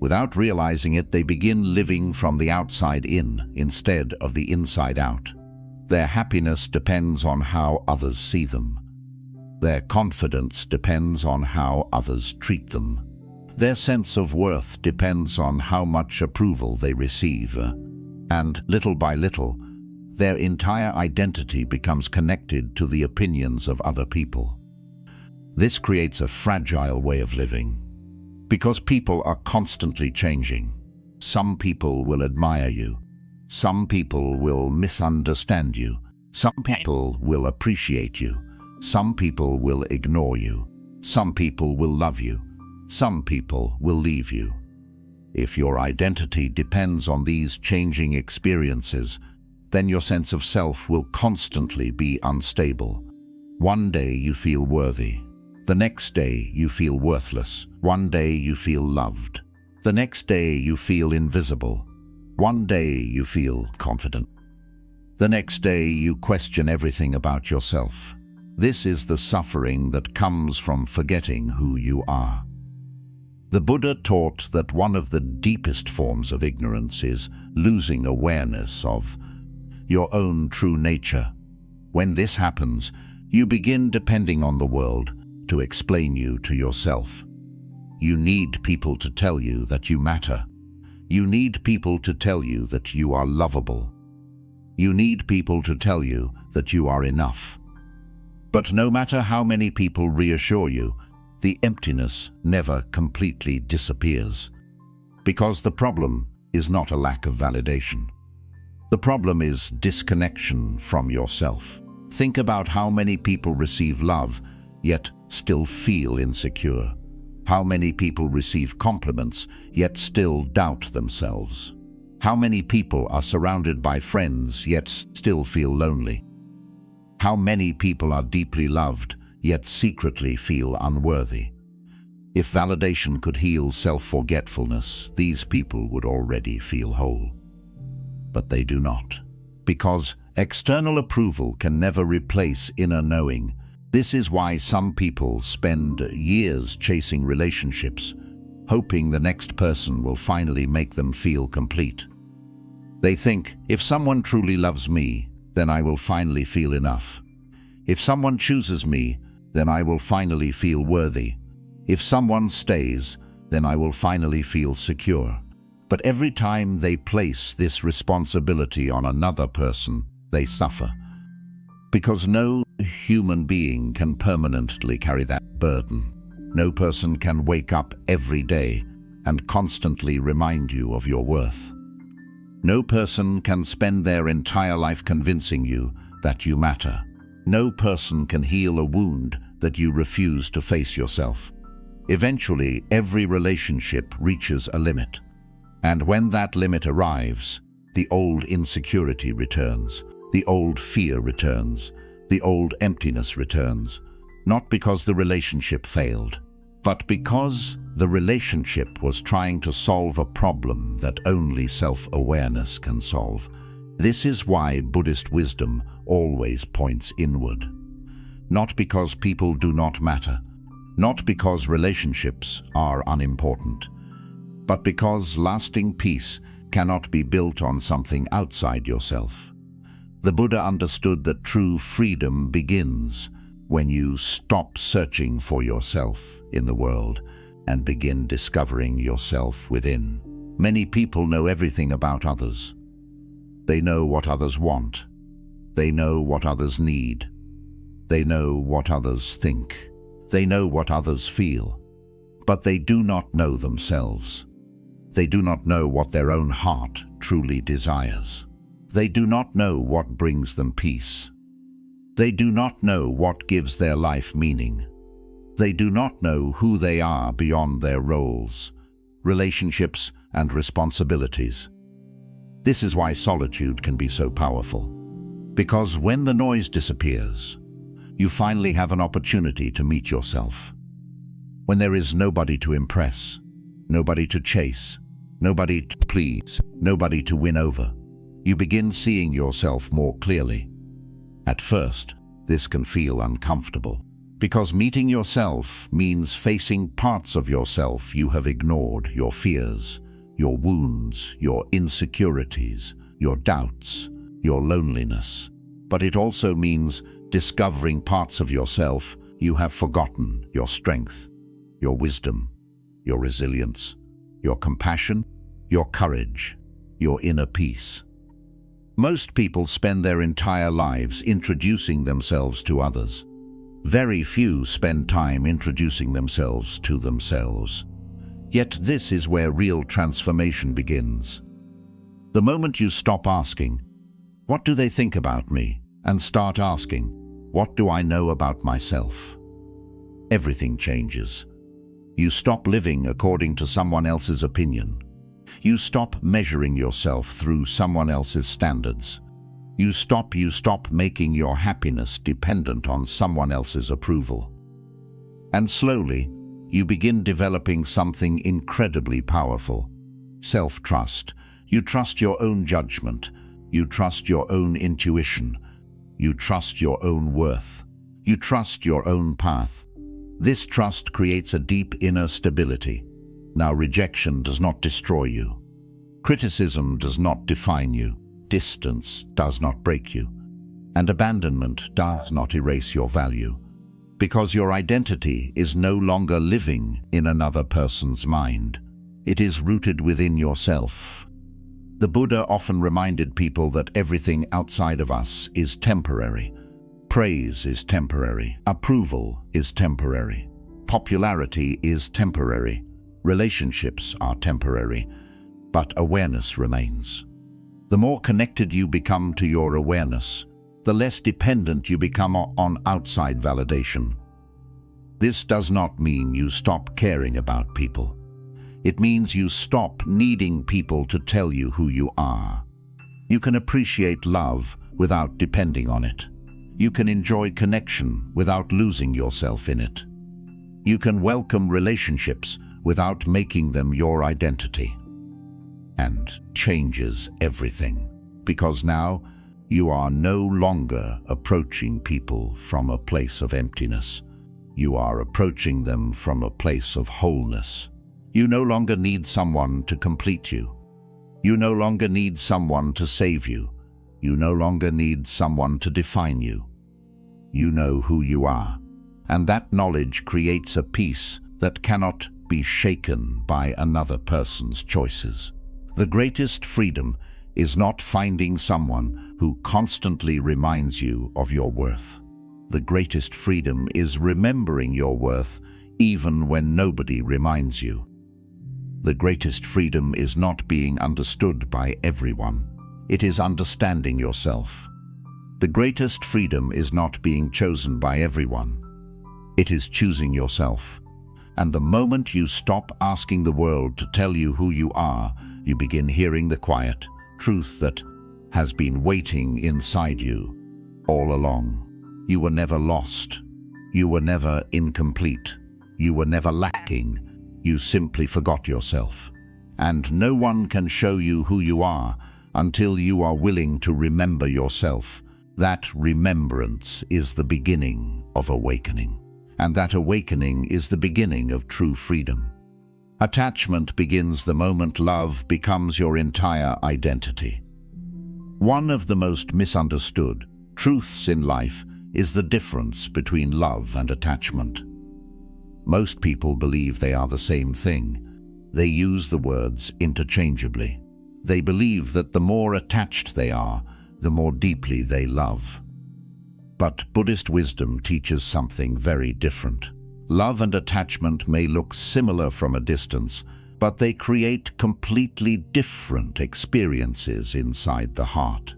Without realizing it, they begin living from the outside in instead of the inside out. Their happiness depends on how others see them. Their confidence depends on how others treat them. Their sense of worth depends on how much approval they receive. And little by little, their entire identity becomes connected to the opinions of other people. This creates a fragile way of living, because people are constantly changing. Some people will admire you. Some people will misunderstand you. Some people will appreciate you. Some people will ignore you. Some people will love you. Some people will leave you. If your identity depends on these changing experiences, then your sense of self will constantly be unstable. One day you feel worthy. The next day you feel worthless. One day you feel loved. The next day you feel invisible. One day you feel confident. The next day you question everything about yourself. This is the suffering that comes from forgetting who you are. The Buddha taught that one of the deepest forms of ignorance is losing awareness of your own true nature. When this happens, you begin depending on the world to explain you to yourself. You need people to tell you that you matter. You need people to tell you that you are lovable. You need people to tell you that you are enough. But no matter how many people reassure you, the emptiness never completely disappears. Because the problem is not a lack of validation. The problem is disconnection from yourself. Think about how many people receive love, yet still feel insecure. How many people receive compliments, yet still doubt themselves. How many people are surrounded by friends, yet still feel lonely. How many people are deeply loved, yet secretly feel unworthy. If validation could heal self-forgetfulness, these people would already feel whole. But they do not. Because external approval can never replace inner knowing. This is why some people spend years chasing relationships, hoping the next person will finally make them feel complete. They think, if someone truly loves me, then I will finally feel enough. If someone chooses me, then I will finally feel worthy. If someone stays, then I will finally feel secure. But every time they place this responsibility on another person, they suffer. Because no human being can permanently carry that burden. No person can wake up every day and constantly remind you of your worth. No person can spend their entire life convincing you that you matter. No person can heal a wound that you refuse to face yourself. Eventually, every relationship reaches a limit. And when that limit arrives, the old insecurity returns, the old fear returns, the old emptiness returns, not because the relationship failed, but because the relationship was trying to solve a problem that only self-awareness can solve. This is why Buddhist wisdom always points inward. Not because people do not matter, not because relationships are unimportant, but because lasting peace cannot be built on something outside yourself. The Buddha understood that true freedom begins when you stop searching for yourself in the world and begin discovering yourself within. Many people know everything about others. They know what others want. They know what others need. They know what others think. They know what others feel. But they do not know themselves. They do not know what their own heart truly desires. They do not know what brings them peace. They do not know what gives their life meaning. They do not know who they are beyond their roles, relationships, and responsibilities. This is why solitude can be so powerful. Because when the noise disappears, you finally have an opportunity to meet yourself. When there is nobody to impress, nobody to chase, nobody to please, nobody to win over, you begin seeing yourself more clearly. At first, this can feel uncomfortable, because meeting yourself means facing parts of yourself you have ignored, your fears, your wounds, your insecurities, your doubts, your loneliness. But it also means discovering parts of yourself you have forgotten, your strength, your wisdom, your resilience, your compassion, your courage, your inner peace. Most people spend their entire lives introducing themselves to others. Very few spend time introducing themselves to themselves. Yet this is where real transformation begins. The moment you stop asking, "What do they think about me?" and start asking, "What do I know about myself?" everything changes. You stop living according to someone else's opinion. You stop measuring yourself through someone else's standards. You stop making your happiness dependent on someone else's approval. And slowly, you begin developing something incredibly powerful: self-trust. You trust your own judgment. You trust your own intuition. You trust your own worth. You trust your own path. This trust creates a deep inner stability. Now, rejection does not destroy you. Criticism does not define you. Distance does not break you. And abandonment does not erase your value. Because your identity is no longer living in another person's mind. It is rooted within yourself. The Buddha often reminded people that everything outside of us is temporary. Praise is temporary. Approval is temporary. Popularity is temporary. Relationships are temporary, but awareness remains. The more connected you become to your awareness, the less dependent you become on outside validation. This does not mean you stop caring about people. It means you stop needing people to tell you who you are. You can appreciate love without depending on it. You can enjoy connection without losing yourself in it. You can welcome relationships without making them your identity. And changes everything, because now you are no longer approaching people from a place of emptiness. You are approaching them from a place of wholeness. You no longer need someone to complete you. You no longer need someone to save you. You no longer need someone to define you. You know who you are, and that knowledge creates a peace that cannot be shaken by another person's choices. The greatest freedom is not finding someone who constantly reminds you of your worth. The greatest freedom is remembering your worth even when nobody reminds you. The greatest freedom is not being understood by everyone. It is understanding yourself. The greatest freedom is not being chosen by everyone. It is choosing yourself. And the moment you stop asking the world to tell you who you are, you begin hearing the quiet truth that has been waiting inside you all along. You were never lost. You were never incomplete. You were never lacking. You simply forgot yourself. And no one can show you who you are until you are willing to remember yourself. That remembrance is the beginning of awakening. And that awakening is the beginning of true freedom. Attachment begins the moment love becomes your entire identity. One of the most misunderstood truths in life is the difference between love and attachment. Most people believe they are the same thing. They use the words interchangeably. They believe that the more attached they are, the more deeply they love. But Buddhist wisdom teaches something very different. Love and attachment may look similar from a distance, but they create completely different experiences inside the heart.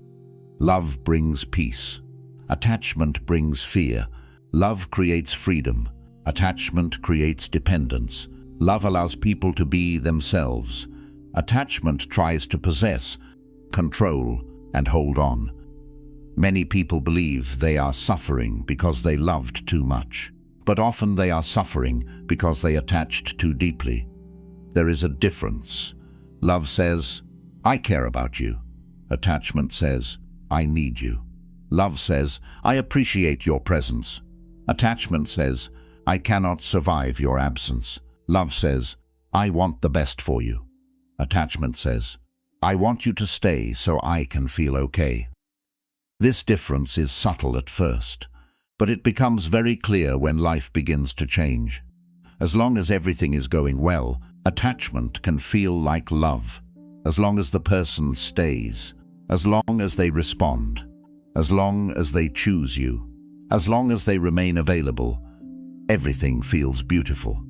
Love brings peace. Attachment brings fear. Love creates freedom. Attachment creates dependence. Love allows people to be themselves. Attachment tries to possess, control, and hold on. Many people believe they are suffering because they loved too much, but often they are suffering because they attached too deeply. There is a difference. Love says, I care about you. Attachment says, I need you. Love says, I appreciate your presence. Attachment says, I cannot survive your absence. Love says, I want the best for you. Attachment says, I want you to stay so I can feel okay. This difference is subtle at first, but it becomes very clear when life begins to change. As long as everything is going well, attachment can feel like love. As long as the person stays, as long as they respond, as long as they choose you, as long as they remain available, everything feels beautiful.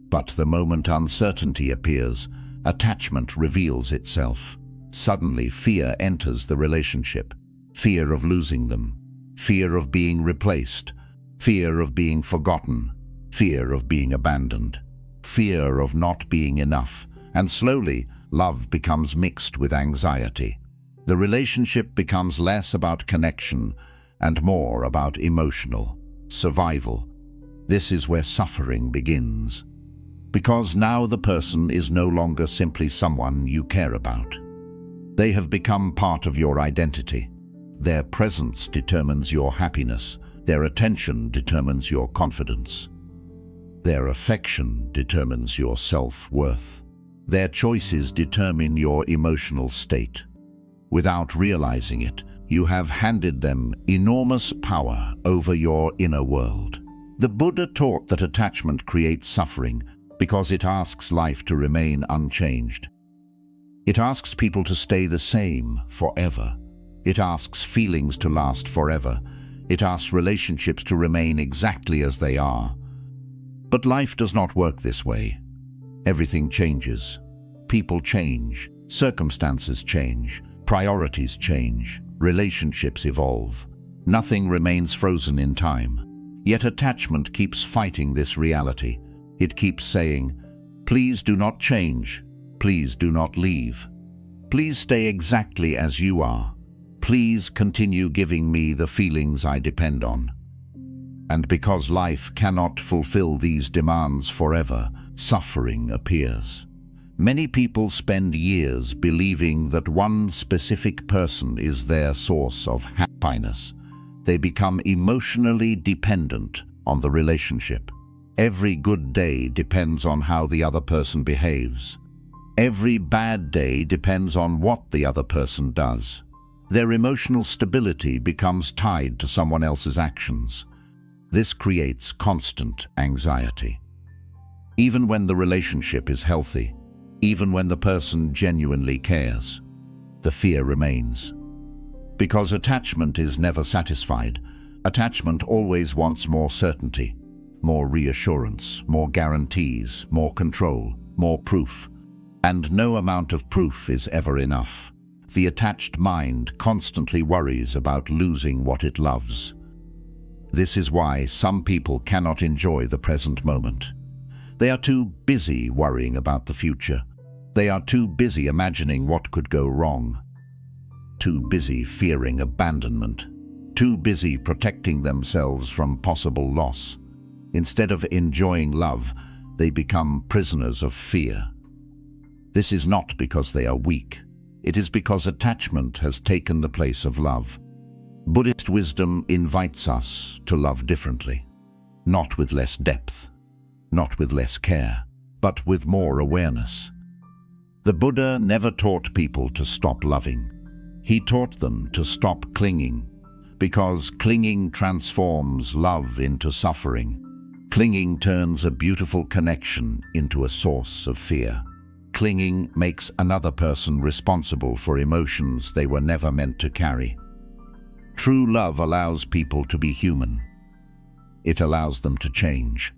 But the moment uncertainty appears, attachment reveals itself. Suddenly, fear enters the relationship. Fear of losing them, fear of being replaced, fear of being forgotten, fear of being abandoned, fear of not being enough, and slowly, love becomes mixed with anxiety. The relationship becomes less about connection and more about emotional survival. This is where suffering begins, because now the person is no longer simply someone you care about. They have become part of your identity. Their presence determines your happiness. Their attention determines your confidence. Their affection determines your self-worth. Their choices determine your emotional state. Without realizing it, you have handed them enormous power over your inner world. The Buddha taught that attachment creates suffering because it asks life to remain unchanged. It asks people to stay the same forever. It asks feelings to last forever. It asks relationships to remain exactly as they are. But life does not work this way. Everything changes. People change. Circumstances change. Priorities change. Relationships evolve. Nothing remains frozen in time. Yet attachment keeps fighting this reality. It keeps saying, please do not change. Please do not leave. Please stay exactly as you are. Please continue giving me the feelings I depend on. And because life cannot fulfill these demands forever, suffering appears. Many people spend years believing that one specific person is their source of happiness. They become emotionally dependent on the relationship. Every good day depends on how the other person behaves. Every bad day depends on what the other person does. Their emotional stability becomes tied to someone else's actions. This creates constant anxiety. Even when the relationship is healthy, even when the person genuinely cares, the fear remains. Because attachment is never satisfied, attachment always wants more certainty, more reassurance, more guarantees, more control, more proof. And no amount of proof is ever enough. The attached mind constantly worries about losing what it loves. This is why some people cannot enjoy the present moment. They are too busy worrying about the future. They are too busy imagining what could go wrong. Too busy fearing abandonment. Too busy protecting themselves from possible loss. Instead of enjoying love, they become prisoners of fear. This is not because they are weak. It is because attachment has taken the place of love. Buddhist wisdom invites us to love differently. Not with less depth, not with less care, but with more awareness. The Buddha never taught people to stop loving. He taught them to stop clinging, because clinging transforms love into suffering. Clinging turns a beautiful connection into a source of fear. Clinging makes another person responsible for emotions they were never meant to carry. True love allows people to be human. It allows them to change.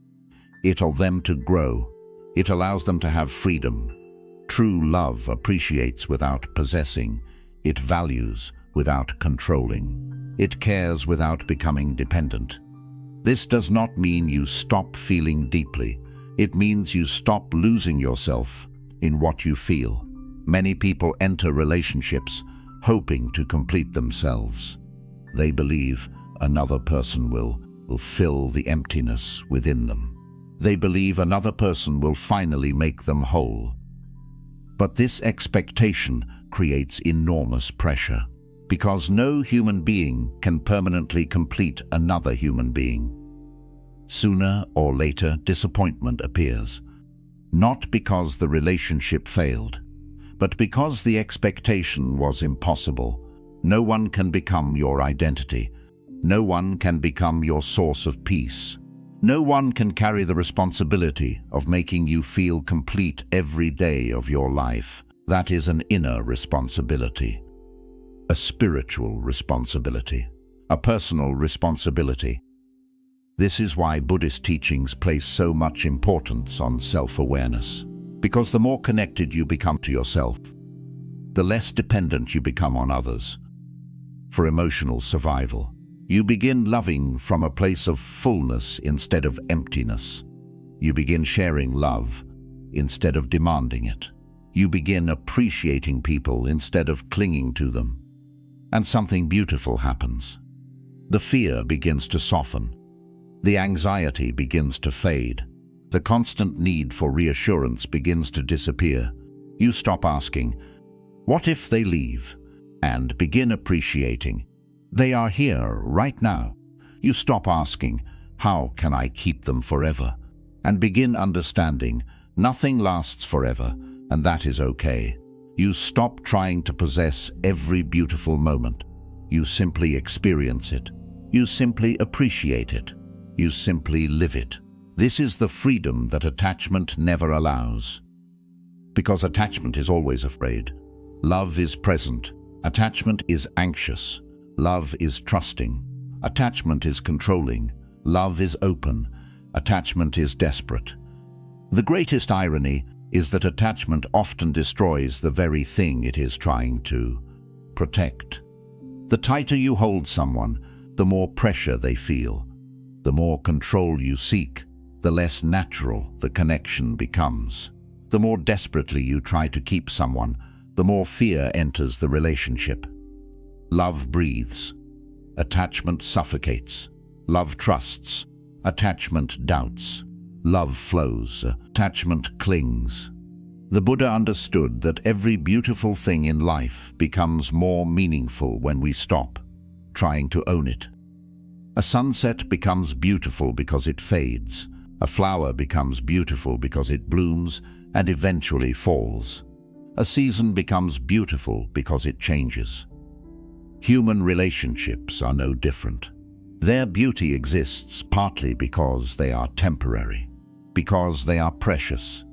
It allows them to grow. It allows them to have freedom. True love appreciates without possessing. It values without controlling. It cares without becoming dependent. This does not mean you stop feeling deeply. It means you stop losing yourself in what you feel. Many people enter relationships hoping to complete themselves. They believe another person will fill the emptiness within them. They believe another person will finally make them whole. But this expectation creates enormous pressure, because no human being can permanently complete another human being. Sooner or later, disappointment appears, not because the relationship failed, but because the expectation was impossible. No one can become your identity. No one can become your source of peace. No one can carry the responsibility of making you feel complete every day of your life. That is an inner responsibility, a spiritual responsibility, a personal responsibility. This is why Buddhist teachings place so much importance on self-awareness, because the more connected you become to yourself, the less dependent you become on others. For emotional survival, you begin loving from a place of fullness instead of emptiness. You begin sharing love instead of demanding it. You begin appreciating people instead of clinging to them. And something beautiful happens. The fear begins to soften. The anxiety begins to fade. The constant need for reassurance begins to disappear. You stop asking, "What if they leave?" and begin appreciating, "They are here right now." You stop asking, "How can I keep them forever?" and begin understanding, nothing lasts forever, and that is okay. You stop trying to possess every beautiful moment. You simply experience it. You simply appreciate it. You simply live it. This is the freedom that attachment never allows. Because attachment is always afraid. Love is present. Attachment is anxious. Love is trusting. Attachment is controlling. Love is open. Attachment is desperate. The greatest irony is that attachment often destroys the very thing it is trying to protect. The tighter you hold someone, the more pressure they feel. The more control you seek, the less natural the connection becomes. The more desperately you try to keep someone, the more fear enters the relationship. Love breathes. Attachment suffocates. Love trusts. Attachment doubts. Love flows. Attachment clings. The Buddha understood that every beautiful thing in life becomes more meaningful when we stop trying to own it. A sunset becomes beautiful because it fades. A flower becomes beautiful because it blooms and eventually falls. A season becomes beautiful because it changes. Human relationships are no different. Their beauty exists partly because they are temporary, because they are precious,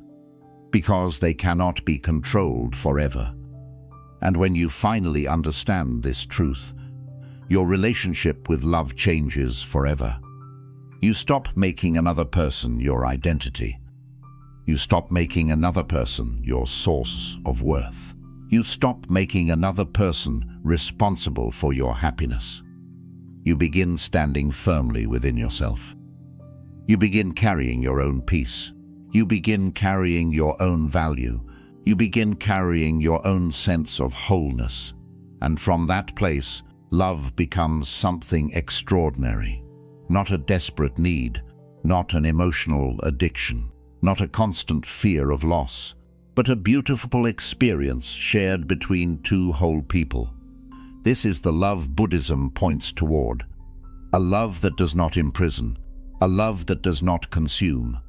because they cannot be controlled forever. And when you finally understand this truth, your relationship with love changes forever. You stop making another person your identity. You stop making another person your source of worth. You stop making another person responsible for your happiness. You begin standing firmly within yourself. You begin carrying your own peace. You begin carrying your own value. You begin carrying your own sense of wholeness. And from that place, love becomes something extraordinary. Not a desperate need, not an emotional addiction, not a constant fear of loss, but a beautiful experience shared between two whole people. This is the love Buddhism points toward. A love that does not imprison, a love that does not consume,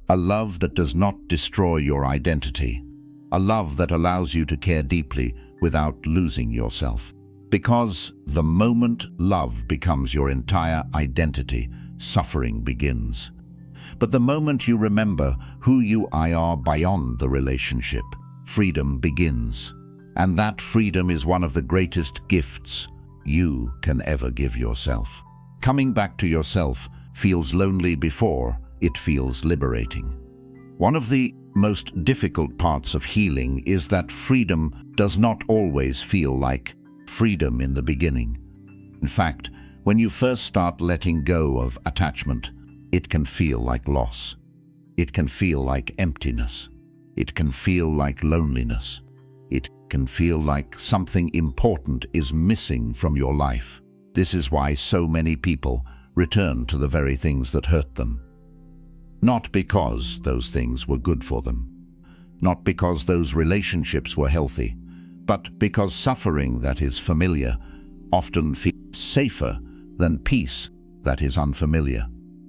a love that does not destroy your identity, a love that allows you to care deeply without losing yourself. Because the moment love becomes your entire identity, suffering begins. But the moment you remember who you are beyond the relationship, freedom begins. And that freedom is one of the greatest gifts you can ever give yourself. Coming back to yourself feels lonely before it feels liberating. One of the most difficult parts of healing is that freedom does not always feel like freedom in the beginning. In fact, when you first start letting go of attachment, it can feel like loss. It can feel like emptiness. It can feel like loneliness. It can feel like something important is missing from your life. This is why so many people return to the very things that hurt them. Not because those things were good for them, not because those relationships were healthy, but because suffering that is familiar often feels safer than peace that is unfamiliar.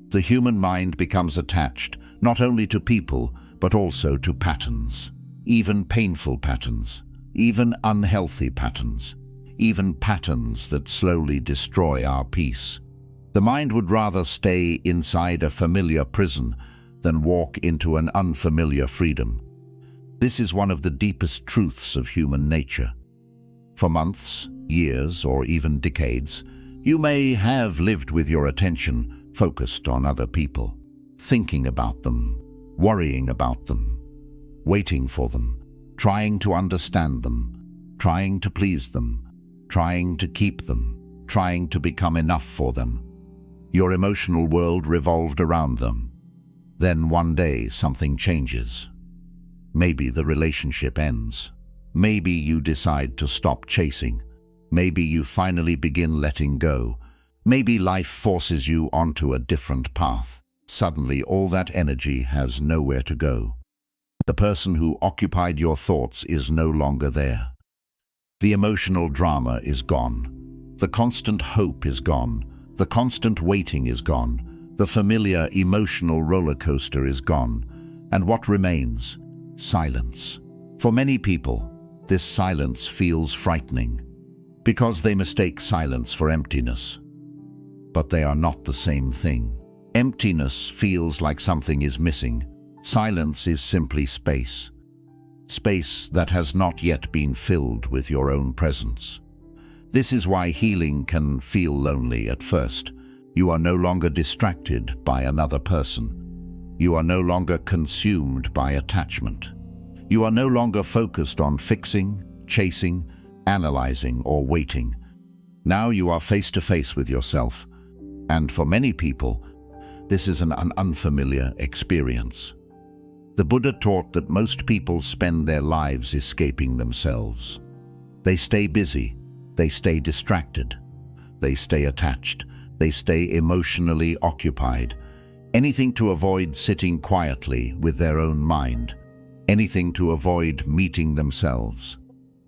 The human mind becomes attached not only to people, but also to patterns, even painful patterns, even unhealthy patterns, even patterns that slowly destroy our peace. The mind would rather stay inside a familiar prison than walk into an unfamiliar freedom. This is one of the deepest truths of human nature. For months, years, or even decades, you may have lived with your attention focused on other people, thinking about them, worrying about them, waiting for them, trying to understand them, trying to please them, trying to keep them, trying to become enough for them. Your emotional world revolved around them. Then one day something changes. Maybe the relationship ends. Maybe you decide to stop chasing. Maybe you finally begin letting go. Maybe life forces you onto a different path. Suddenly all that energy has nowhere to go. The person who occupied your thoughts is no longer there. The emotional drama is gone. The constant hope is gone. The constant waiting is gone. The familiar emotional roller coaster is gone. And what remains? Silence. For many people, this silence feels frightening because they mistake silence for emptiness. But they are not the same thing. Emptiness feels like something is missing. Silence is simply space. Space that has not yet been filled with your own presence. This is why healing can feel lonely at first. You are no longer distracted by another person. You are no longer consumed by attachment. You are no longer focused on fixing, chasing, analyzing, or waiting. Now you are face to face with yourself. And for many people, this is an unfamiliar experience. The Buddha taught that most people spend their lives escaping themselves. They stay busy, they stay distracted, they stay attached, they stay emotionally occupied. Anything to avoid sitting quietly with their own mind, anything to avoid meeting themselves.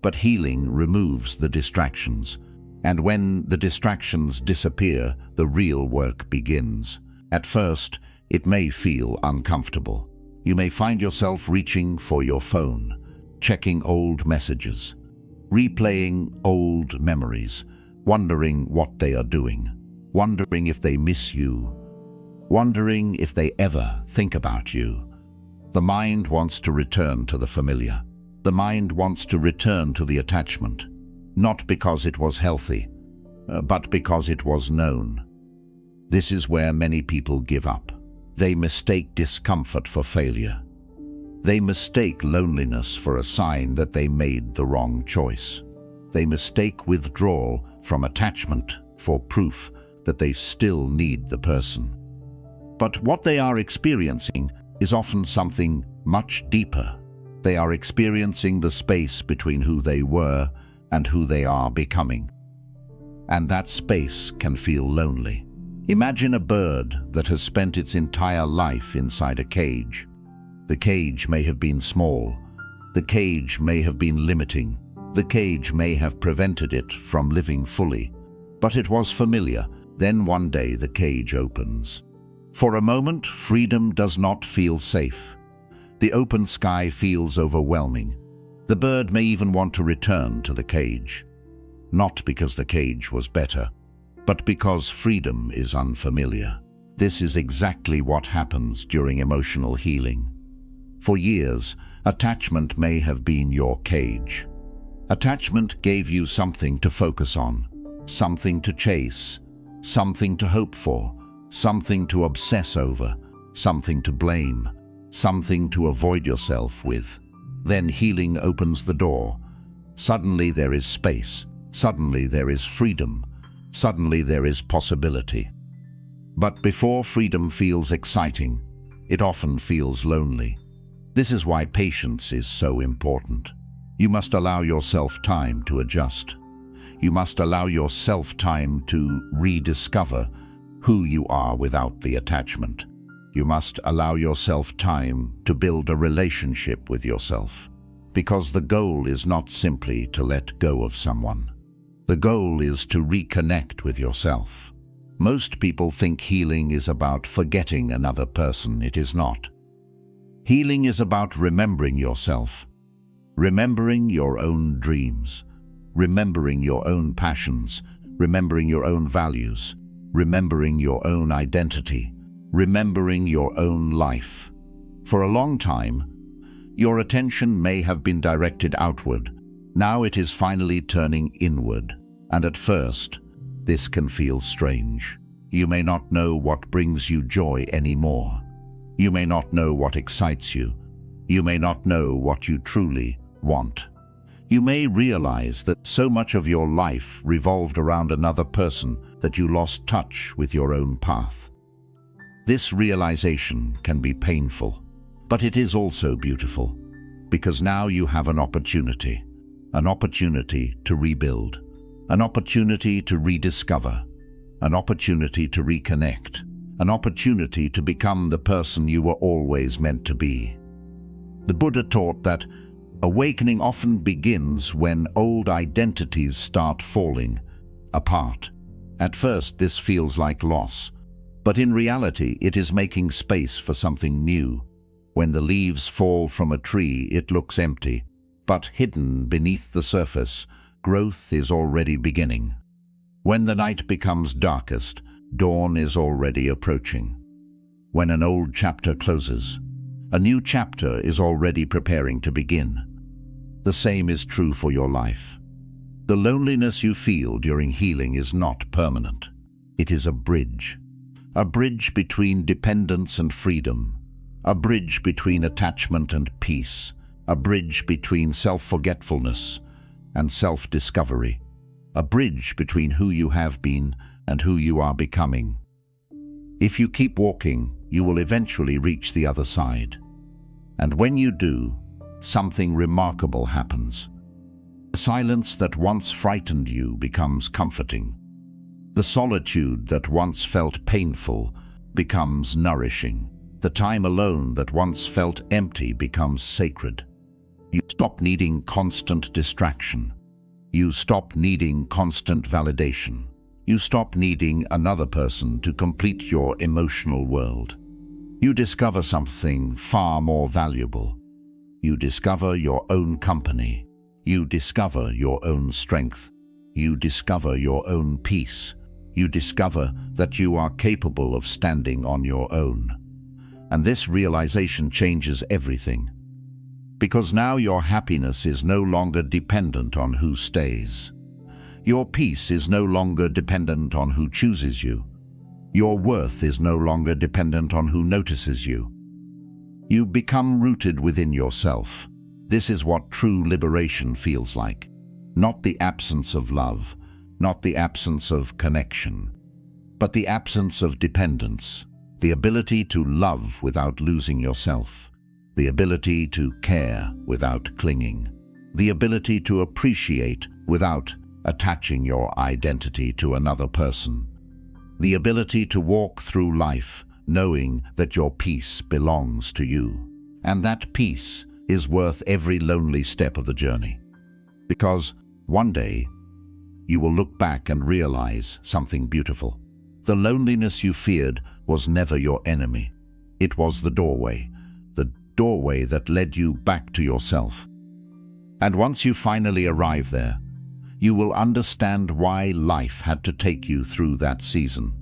But healing removes the distractions. And when the distractions disappear, the real work begins. At first, it may feel uncomfortable. You may find yourself reaching for your phone, checking old messages, replaying old memories, wondering what they are doing, wondering if they miss you, wondering if they ever think about you. The mind wants to return to the familiar. The mind wants to return to the attachment. Not because it was healthy, but because it was known. This is where many people give up. They mistake discomfort for failure. They mistake loneliness for a sign that they made the wrong choice. They mistake withdrawal from attachment for proof that they still need the person. But what they are experiencing is often something much deeper. They are experiencing the space between who they were and who they are becoming. And that space can feel lonely. Imagine a bird that has spent its entire life inside a cage. The cage may have been small. The cage may have been limiting. The cage may have prevented it from living fully. But it was familiar. Then one day the cage opens. For a moment, freedom does not feel safe. The open sky feels overwhelming. The bird may even want to return to the cage. Not because the cage was better, but because freedom is unfamiliar. This is exactly what happens during emotional healing. For years, attachment may have been your cage. Attachment gave you something to focus on, something to chase, something to hope for, something to obsess over, something to blame, something to avoid yourself with. Then healing opens the door. Suddenly there is space. Suddenly there is freedom. Suddenly there is possibility. But before freedom feels exciting, it often feels lonely. This is why patience is so important. You must allow yourself time to adjust. You must allow yourself time to rediscover who you are without the attachment. You must allow yourself time to build a relationship with yourself. Because the goal is not simply to let go of someone. The goal is to reconnect with yourself. Most people think healing is about forgetting another person. It is not. Healing is about remembering yourself, remembering your own dreams, remembering your own passions, remembering your own values, remembering your own identity, remembering your own life. For a long time, your attention may have been directed outward. Now it is finally turning inward, and at first, this can feel strange. You may not know what brings you joy anymore. You may not know what excites you. You may not know what you truly want. You may realize that so much of your life revolved around another person that you lost touch with your own path. This realization can be painful, but it is also beautiful, because now you have an opportunity to rebuild, an opportunity to rediscover, an opportunity to reconnect, an opportunity to become the person you were always meant to be. The Buddha taught that awakening often begins when old identities start falling apart. At first, this feels like loss, but in reality, it is making space for something new. When the leaves fall from a tree, it looks empty, but hidden beneath the surface, growth is already beginning. When the night becomes darkest, dawn is already approaching. When an old chapter closes, a new chapter is already preparing to begin. The same is true for your life. The loneliness you feel during healing is not permanent. It is a bridge between dependence and freedom, a bridge between attachment and peace, a bridge between self-forgetfulness and self-discovery, a bridge between who you have been and who you are becoming. If you keep walking, you will eventually reach the other side. And when you do, something remarkable happens. The silence that once frightened you becomes comforting. The solitude that once felt painful becomes nourishing. The time alone that once felt empty becomes sacred. You stop needing constant distraction. You stop needing constant validation. You stop needing another person to complete your emotional world. You discover something far more valuable. You discover your own company. You discover your own strength. You discover your own peace. You discover that you are capable of standing on your own. And this realization changes everything. Because now your happiness is no longer dependent on who stays. Your peace is no longer dependent on who chooses you. Your worth is no longer dependent on who notices you. You become rooted within yourself. This is what true liberation feels like. Not the absence of love, not the absence of connection, but the absence of dependence. the ability to love without losing yourself, the ability to care without clinging, the ability to appreciate without attaching your identity to another person, the ability to walk through life knowing that your peace belongs to you, and that peace is worth every lonely step of the journey. Because one day, you will look back and realize something beautiful. The loneliness you feared was never your enemy. It was the doorway that led you back to yourself. And once you finally arrive there, you will understand why life had to take you through that season.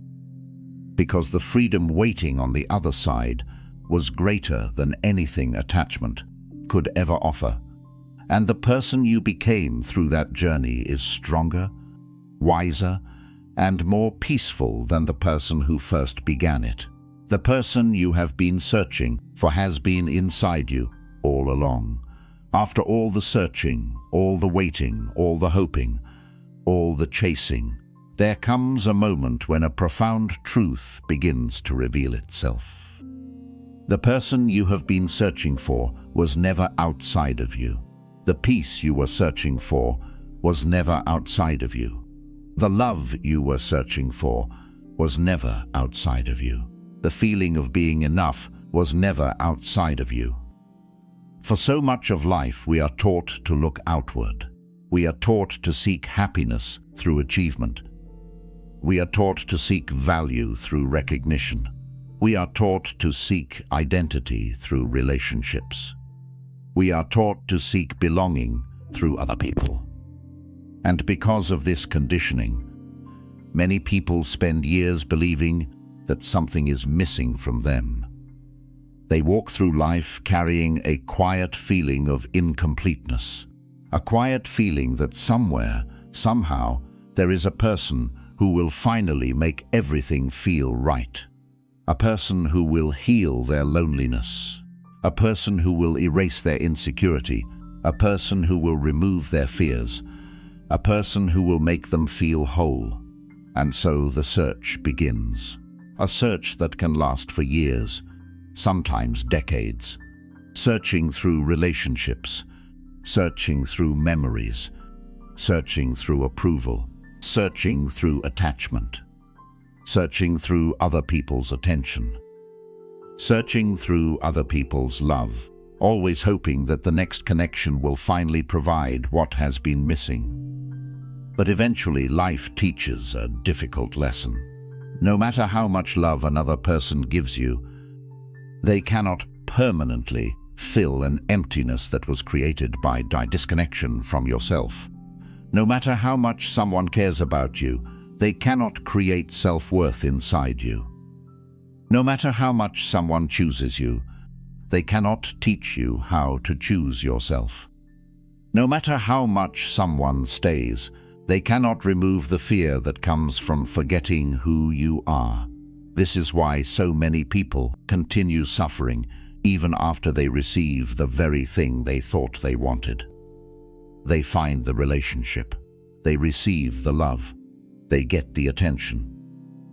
Because the freedom waiting on the other side was greater than anything attachment could ever offer. And the person you became through that journey is stronger, wiser, and more peaceful than the person who first began it. The person you have been searching for has been inside you all along. After all the searching, all the waiting, all the hoping, all the chasing, there comes a moment when a profound truth begins to reveal itself. The person you have been searching for was never outside of you. The peace you were searching for was never outside of you. The love you were searching for was never outside of you. The feeling of being enough was never outside of you. For so much of life, we are taught to look outward. We are taught to seek happiness through achievement. We are taught to seek value through recognition. We are taught to seek identity through relationships. We are taught to seek belonging through other people. And because of this conditioning, many people spend years believing that something is missing from them. They walk through life carrying a quiet feeling of incompleteness, a quiet feeling that somewhere, somehow, there is a person who will finally make everything feel right, a person who will heal their loneliness, a person who will erase their insecurity, a person who will remove their fears, a person who will make them feel whole. And so the search begins, a search that can last for years, sometimes decades, searching through relationships, searching through memories, searching through approval, searching through attachment, searching through other people's attention, searching through other people's love, always hoping that the next connection will finally provide what has been missing. But eventually life teaches a difficult lesson. No matter how much love another person gives you, they cannot permanently fill an emptiness that was created by disconnection from yourself. No matter how much someone cares about you, they cannot create self-worth inside you. No matter how much someone chooses you, they cannot teach you how to choose yourself. No matter how much someone stays, they cannot remove the fear that comes from forgetting who you are. This is why so many people continue suffering even after they receive the very thing they thought they wanted. They find the relationship. They receive the love. They get the attention.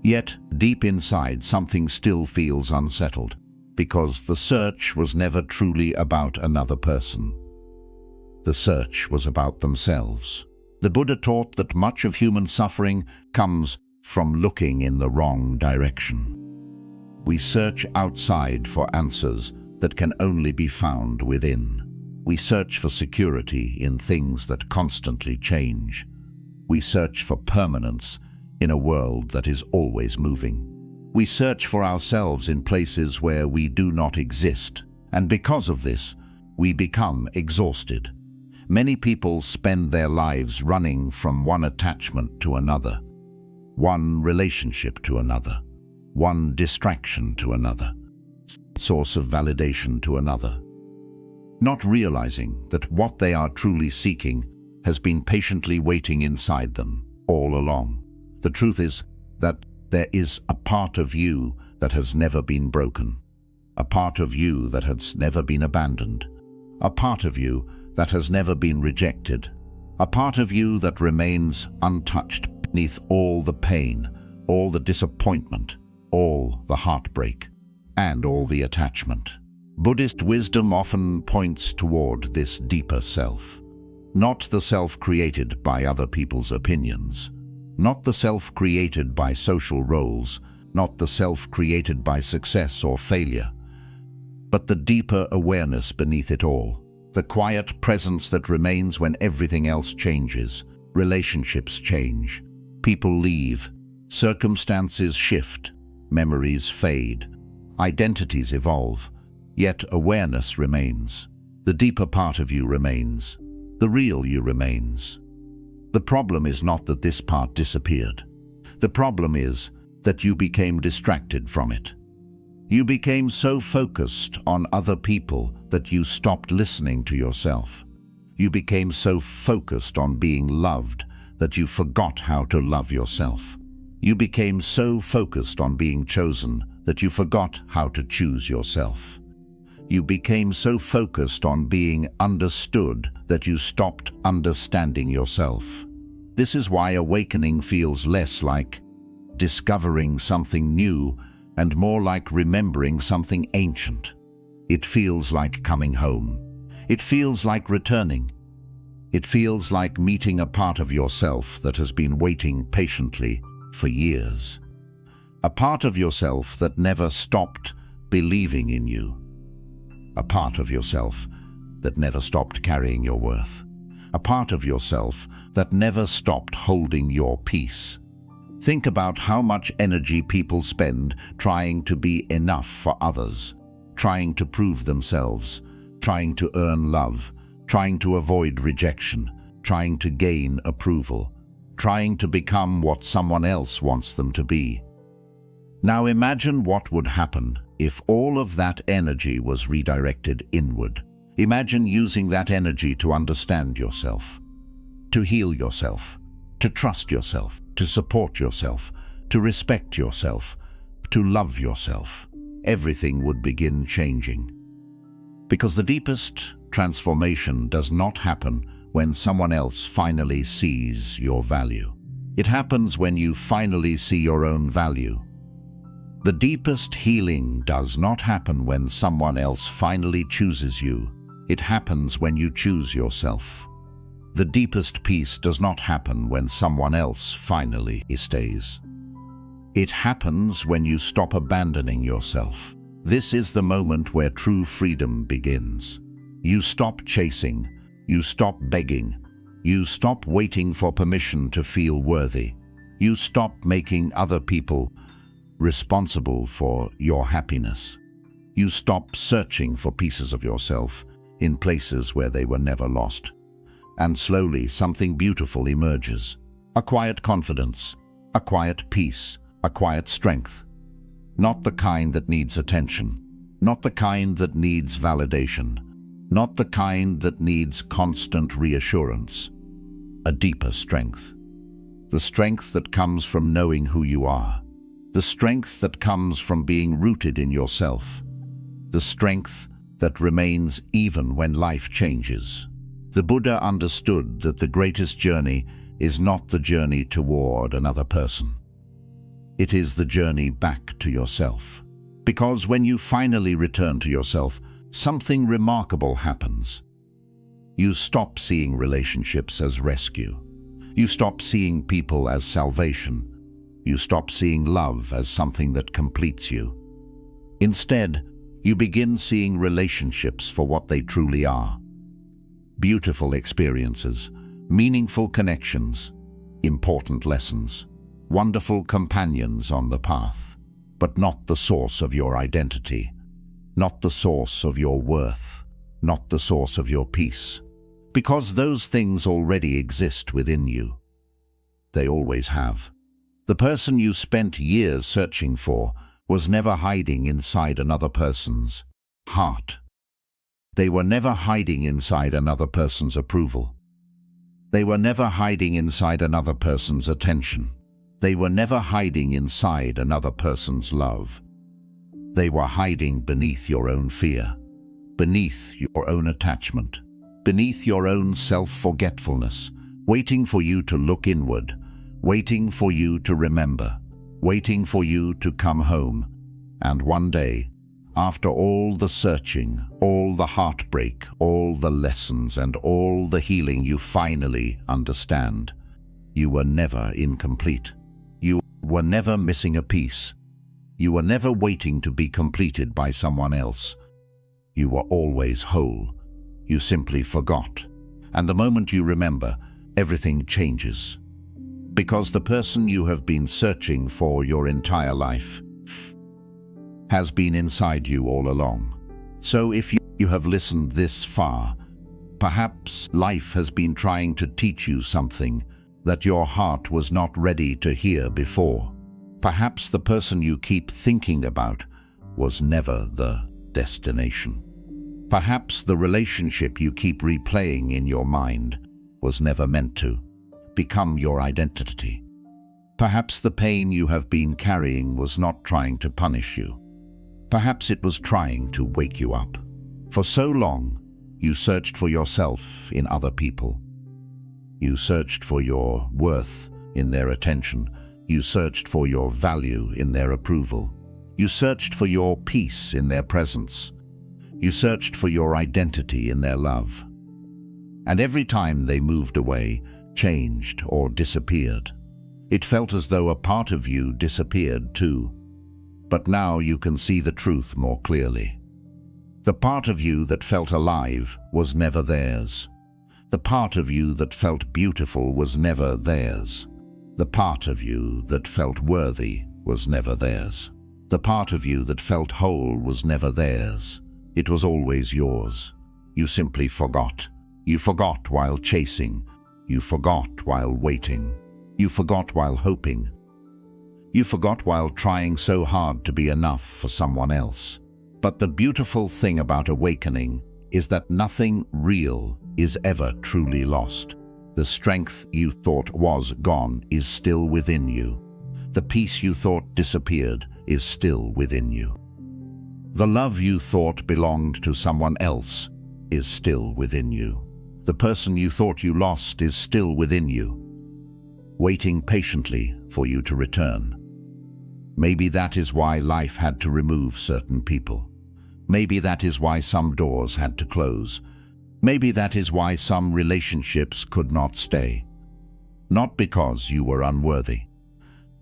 Yet, deep inside, something still feels unsettled, because the search was never truly about another person. The search was about themselves. The Buddha taught that much of human suffering comes from looking in the wrong direction. We search outside for answers that can only be found within. We search for security in things that constantly change. We search for permanence in a world that is always moving. We search for ourselves in places where we do not exist, and because of this, we become exhausted. Many people spend their lives running from one attachment to another, one relationship to another, one distraction to another, source of validation to another, not realizing that what they are truly seeking has been patiently waiting inside them all along. The truth is that there is a part of you that has never been broken, a part of you that has never been abandoned, a part of you that has never been rejected, a part of you that remains untouched beneath all the pain, all the disappointment, all the heartbreak, and all the attachment. Buddhist wisdom often points toward this deeper self. Not the self created by other people's opinions, not the self created by social roles, not the self created by success or failure, but the deeper awareness beneath it all, the quiet presence that remains when everything else changes. Relationships change, people leave, circumstances shift, memories fade, identities evolve, yet awareness remains. The deeper part of you remains. The real you remains. The problem is not that this part disappeared. The problem is that you became distracted from it. You became so focused on other people that you stopped listening to yourself. You became so focused on being loved that you forgot how to love yourself. You became so focused on being chosen that you forgot how to choose yourself. You became so focused on being understood that you stopped understanding yourself. This is why awakening feels less like discovering something new and more like remembering something ancient. It feels like coming home. It feels like returning. It feels like meeting a part of yourself that has been waiting patiently for years. A part of yourself that never stopped believing in you. A part of yourself that never stopped carrying your worth. A part of yourself that never stopped holding your peace. Think about how much energy people spend trying to be enough for others, trying to prove themselves, trying to earn love, trying to avoid rejection, trying to gain approval, trying to become what someone else wants them to be. Now imagine what would happen if all of that energy was redirected inward. Imagine using that energy to understand yourself, to heal yourself, to trust yourself, to support yourself, to respect yourself, to love yourself. Everything would begin changing. Because the deepest transformation does not happen when someone else finally sees your value. It happens when you finally see your own value. The deepest healing does not happen when someone else finally chooses you. It happens when you choose yourself. The deepest peace does not happen when someone else finally stays. It happens when you stop abandoning yourself. This is the moment where true freedom begins. You stop chasing. You stop begging. You stop waiting for permission to feel worthy. You stop making other people responsible for your happiness. You stop searching for pieces of yourself in places where they were never lost. And slowly something beautiful emerges. A quiet confidence, a quiet peace, a quiet strength. Not the kind that needs attention, not the kind that needs validation, not the kind that needs constant reassurance. A deeper strength. The strength that comes from knowing who you are. The strength that comes from being rooted in yourself. The strength that remains even when life changes. The Buddha understood that the greatest journey is not the journey toward another person. It is the journey back to yourself. Because when you finally return to yourself, something remarkable happens. You stop seeing relationships as rescue. You stop seeing people as salvation. You stop seeing love as something that completes you. Instead, you begin seeing relationships for what they truly are. Beautiful experiences, meaningful connections, important lessons, wonderful companions on the path, but not the source of your identity, not the source of your worth, not the source of your peace, because those things already exist within you. They always have. The person you spent years searching for was never hiding inside another person's heart. They were never hiding inside another person's approval. They were never hiding inside another person's attention. They were never hiding inside another person's love. They were hiding beneath your own fear, beneath your own attachment, beneath your own self-forgetfulness, waiting for you to look inward, waiting for you to remember. waiting for you to come home. And one day, after all the searching, all the heartbreak, all the lessons, and all the healing, you finally understand. You were never incomplete. You were never missing a piece. You were never waiting to be completed by someone else. You were always whole. You simply forgot. And the moment you remember, everything changes. Because the person you have been searching for your entire life has been inside you all along. So if you have listened this far, perhaps life has been trying to teach you something that your heart was not ready to hear before. Perhaps the person you keep thinking about was never the destination. Perhaps the relationship you keep replaying in your mind was never meant to become your identity. Perhaps the pain you have been carrying was not trying to punish you. Perhaps it was trying to wake you up. For so long, you searched for yourself in other people. You searched for your worth in their attention. You searched for your value in their approval. You searched for your peace in their presence. You searched for your identity in their love. And every time they moved away, changed, or disappeared, it felt as though a part of you disappeared too. But now you can see the truth more clearly. The part of you that felt alive was never theirs. The part of you that felt beautiful was never theirs. The part of you that felt worthy was never theirs. The part of you that felt whole was never theirs. It was always yours. You simply forgot. You forgot while chasing. You forgot while waiting. You forgot while hoping. You forgot while trying so hard to be enough for someone else. But the beautiful thing about awakening is that nothing real is ever truly lost. The strength you thought was gone is still within you. The peace you thought disappeared is still within you. The love you thought belonged to someone else is still within you. The person you thought you lost is still within you, waiting patiently for you to return. Maybe that is why life had to remove certain people. Maybe that is why some doors had to close. Maybe that is why some relationships could not stay. Not because you were unworthy,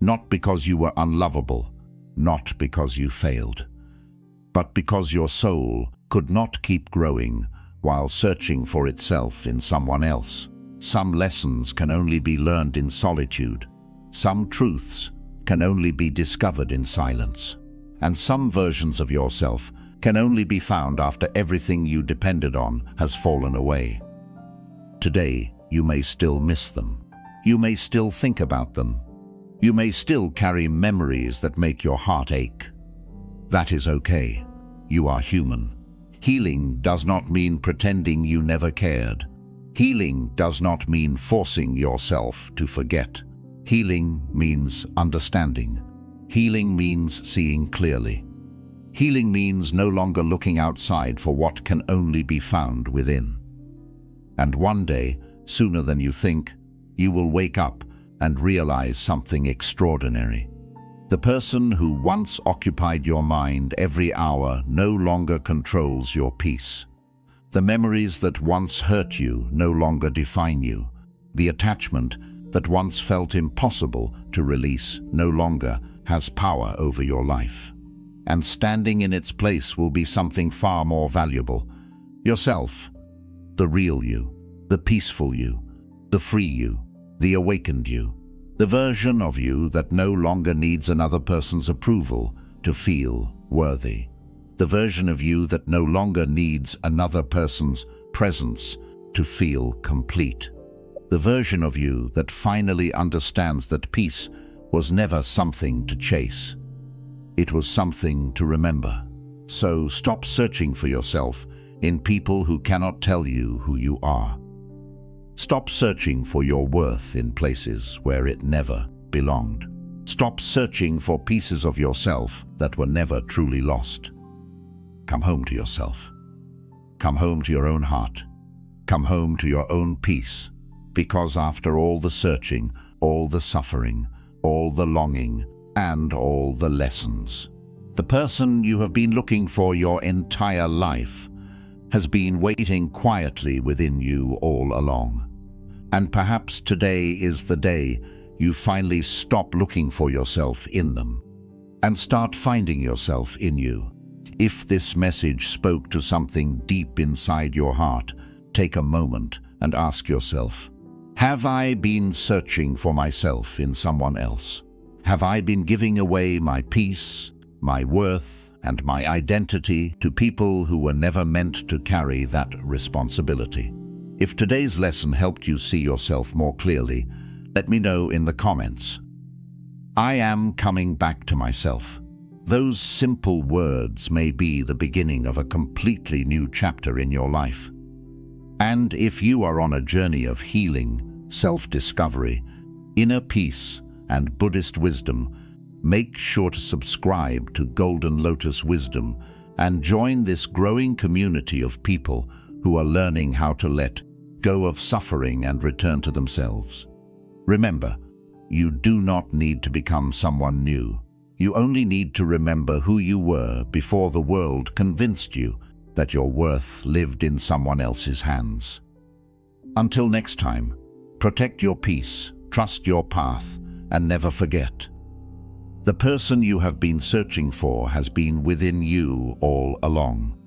not because you were unlovable, not because you failed, but because your soul could not keep growing while searching for itself in someone else. Some lessons can only be learned in solitude. Some truths can only be discovered in silence. And some versions of yourself can only be found after everything you depended on has fallen away. Today, you may still miss them. You may still think about them. You may still carry memories that make your heart ache. That is okay. You are human. Healing does not mean pretending you never cared. Healing does not mean forcing yourself to forget. Healing means understanding. Healing means seeing clearly. Healing means no longer looking outside for what can only be found within. And one day, sooner than you think, you will wake up and realize something extraordinary. The person who once occupied your mind every hour no longer controls your peace. The memories that once hurt you no longer define you. The attachment that once felt impossible to release no longer has power over your life. And standing in its place will be something far more valuable. Yourself, the real you, the peaceful you, the free you, the awakened you, the version of you that no longer needs another person's approval to feel worthy, the version of you that no longer needs another person's presence to feel complete, the version of you that finally understands that peace was never something to chase. It was something to remember. So stop searching for yourself in people who cannot tell you who you are. Stop searching for your worth in places where it never belonged. Stop searching for pieces of yourself that were never truly lost. Come home to yourself. Come home to your own heart. Come home to your own peace. Because after all the searching, all the suffering, all the longing, and all the lessons. The person you have been looking for your entire life has been waiting quietly within you all along. And perhaps today is the day you finally stop looking for yourself in them and start finding yourself in you. If this message spoke to something deep inside your heart, take a moment and ask yourself, have I been searching for myself in someone else? Have I been giving away my peace, my worth, and my identity to people who were never meant to carry that responsibility? If today's lesson helped you see yourself more clearly, let me know in the comments. I am coming back to myself. Those simple words may be the beginning of a completely new chapter in your life. And if you are on a journey of healing, self-discovery, inner peace, and Buddhist wisdom, make sure to subscribe to Golden Lotus Wisdom and join this growing community of people who are learning how to let go of suffering and return to themselves. Remember, you do not need to become someone new. You only need to remember who you were before the world convinced you that your worth lived in someone else's hands. Until next time, protect your peace, trust your path, and never forget. The person you have been searching for has been within you all along.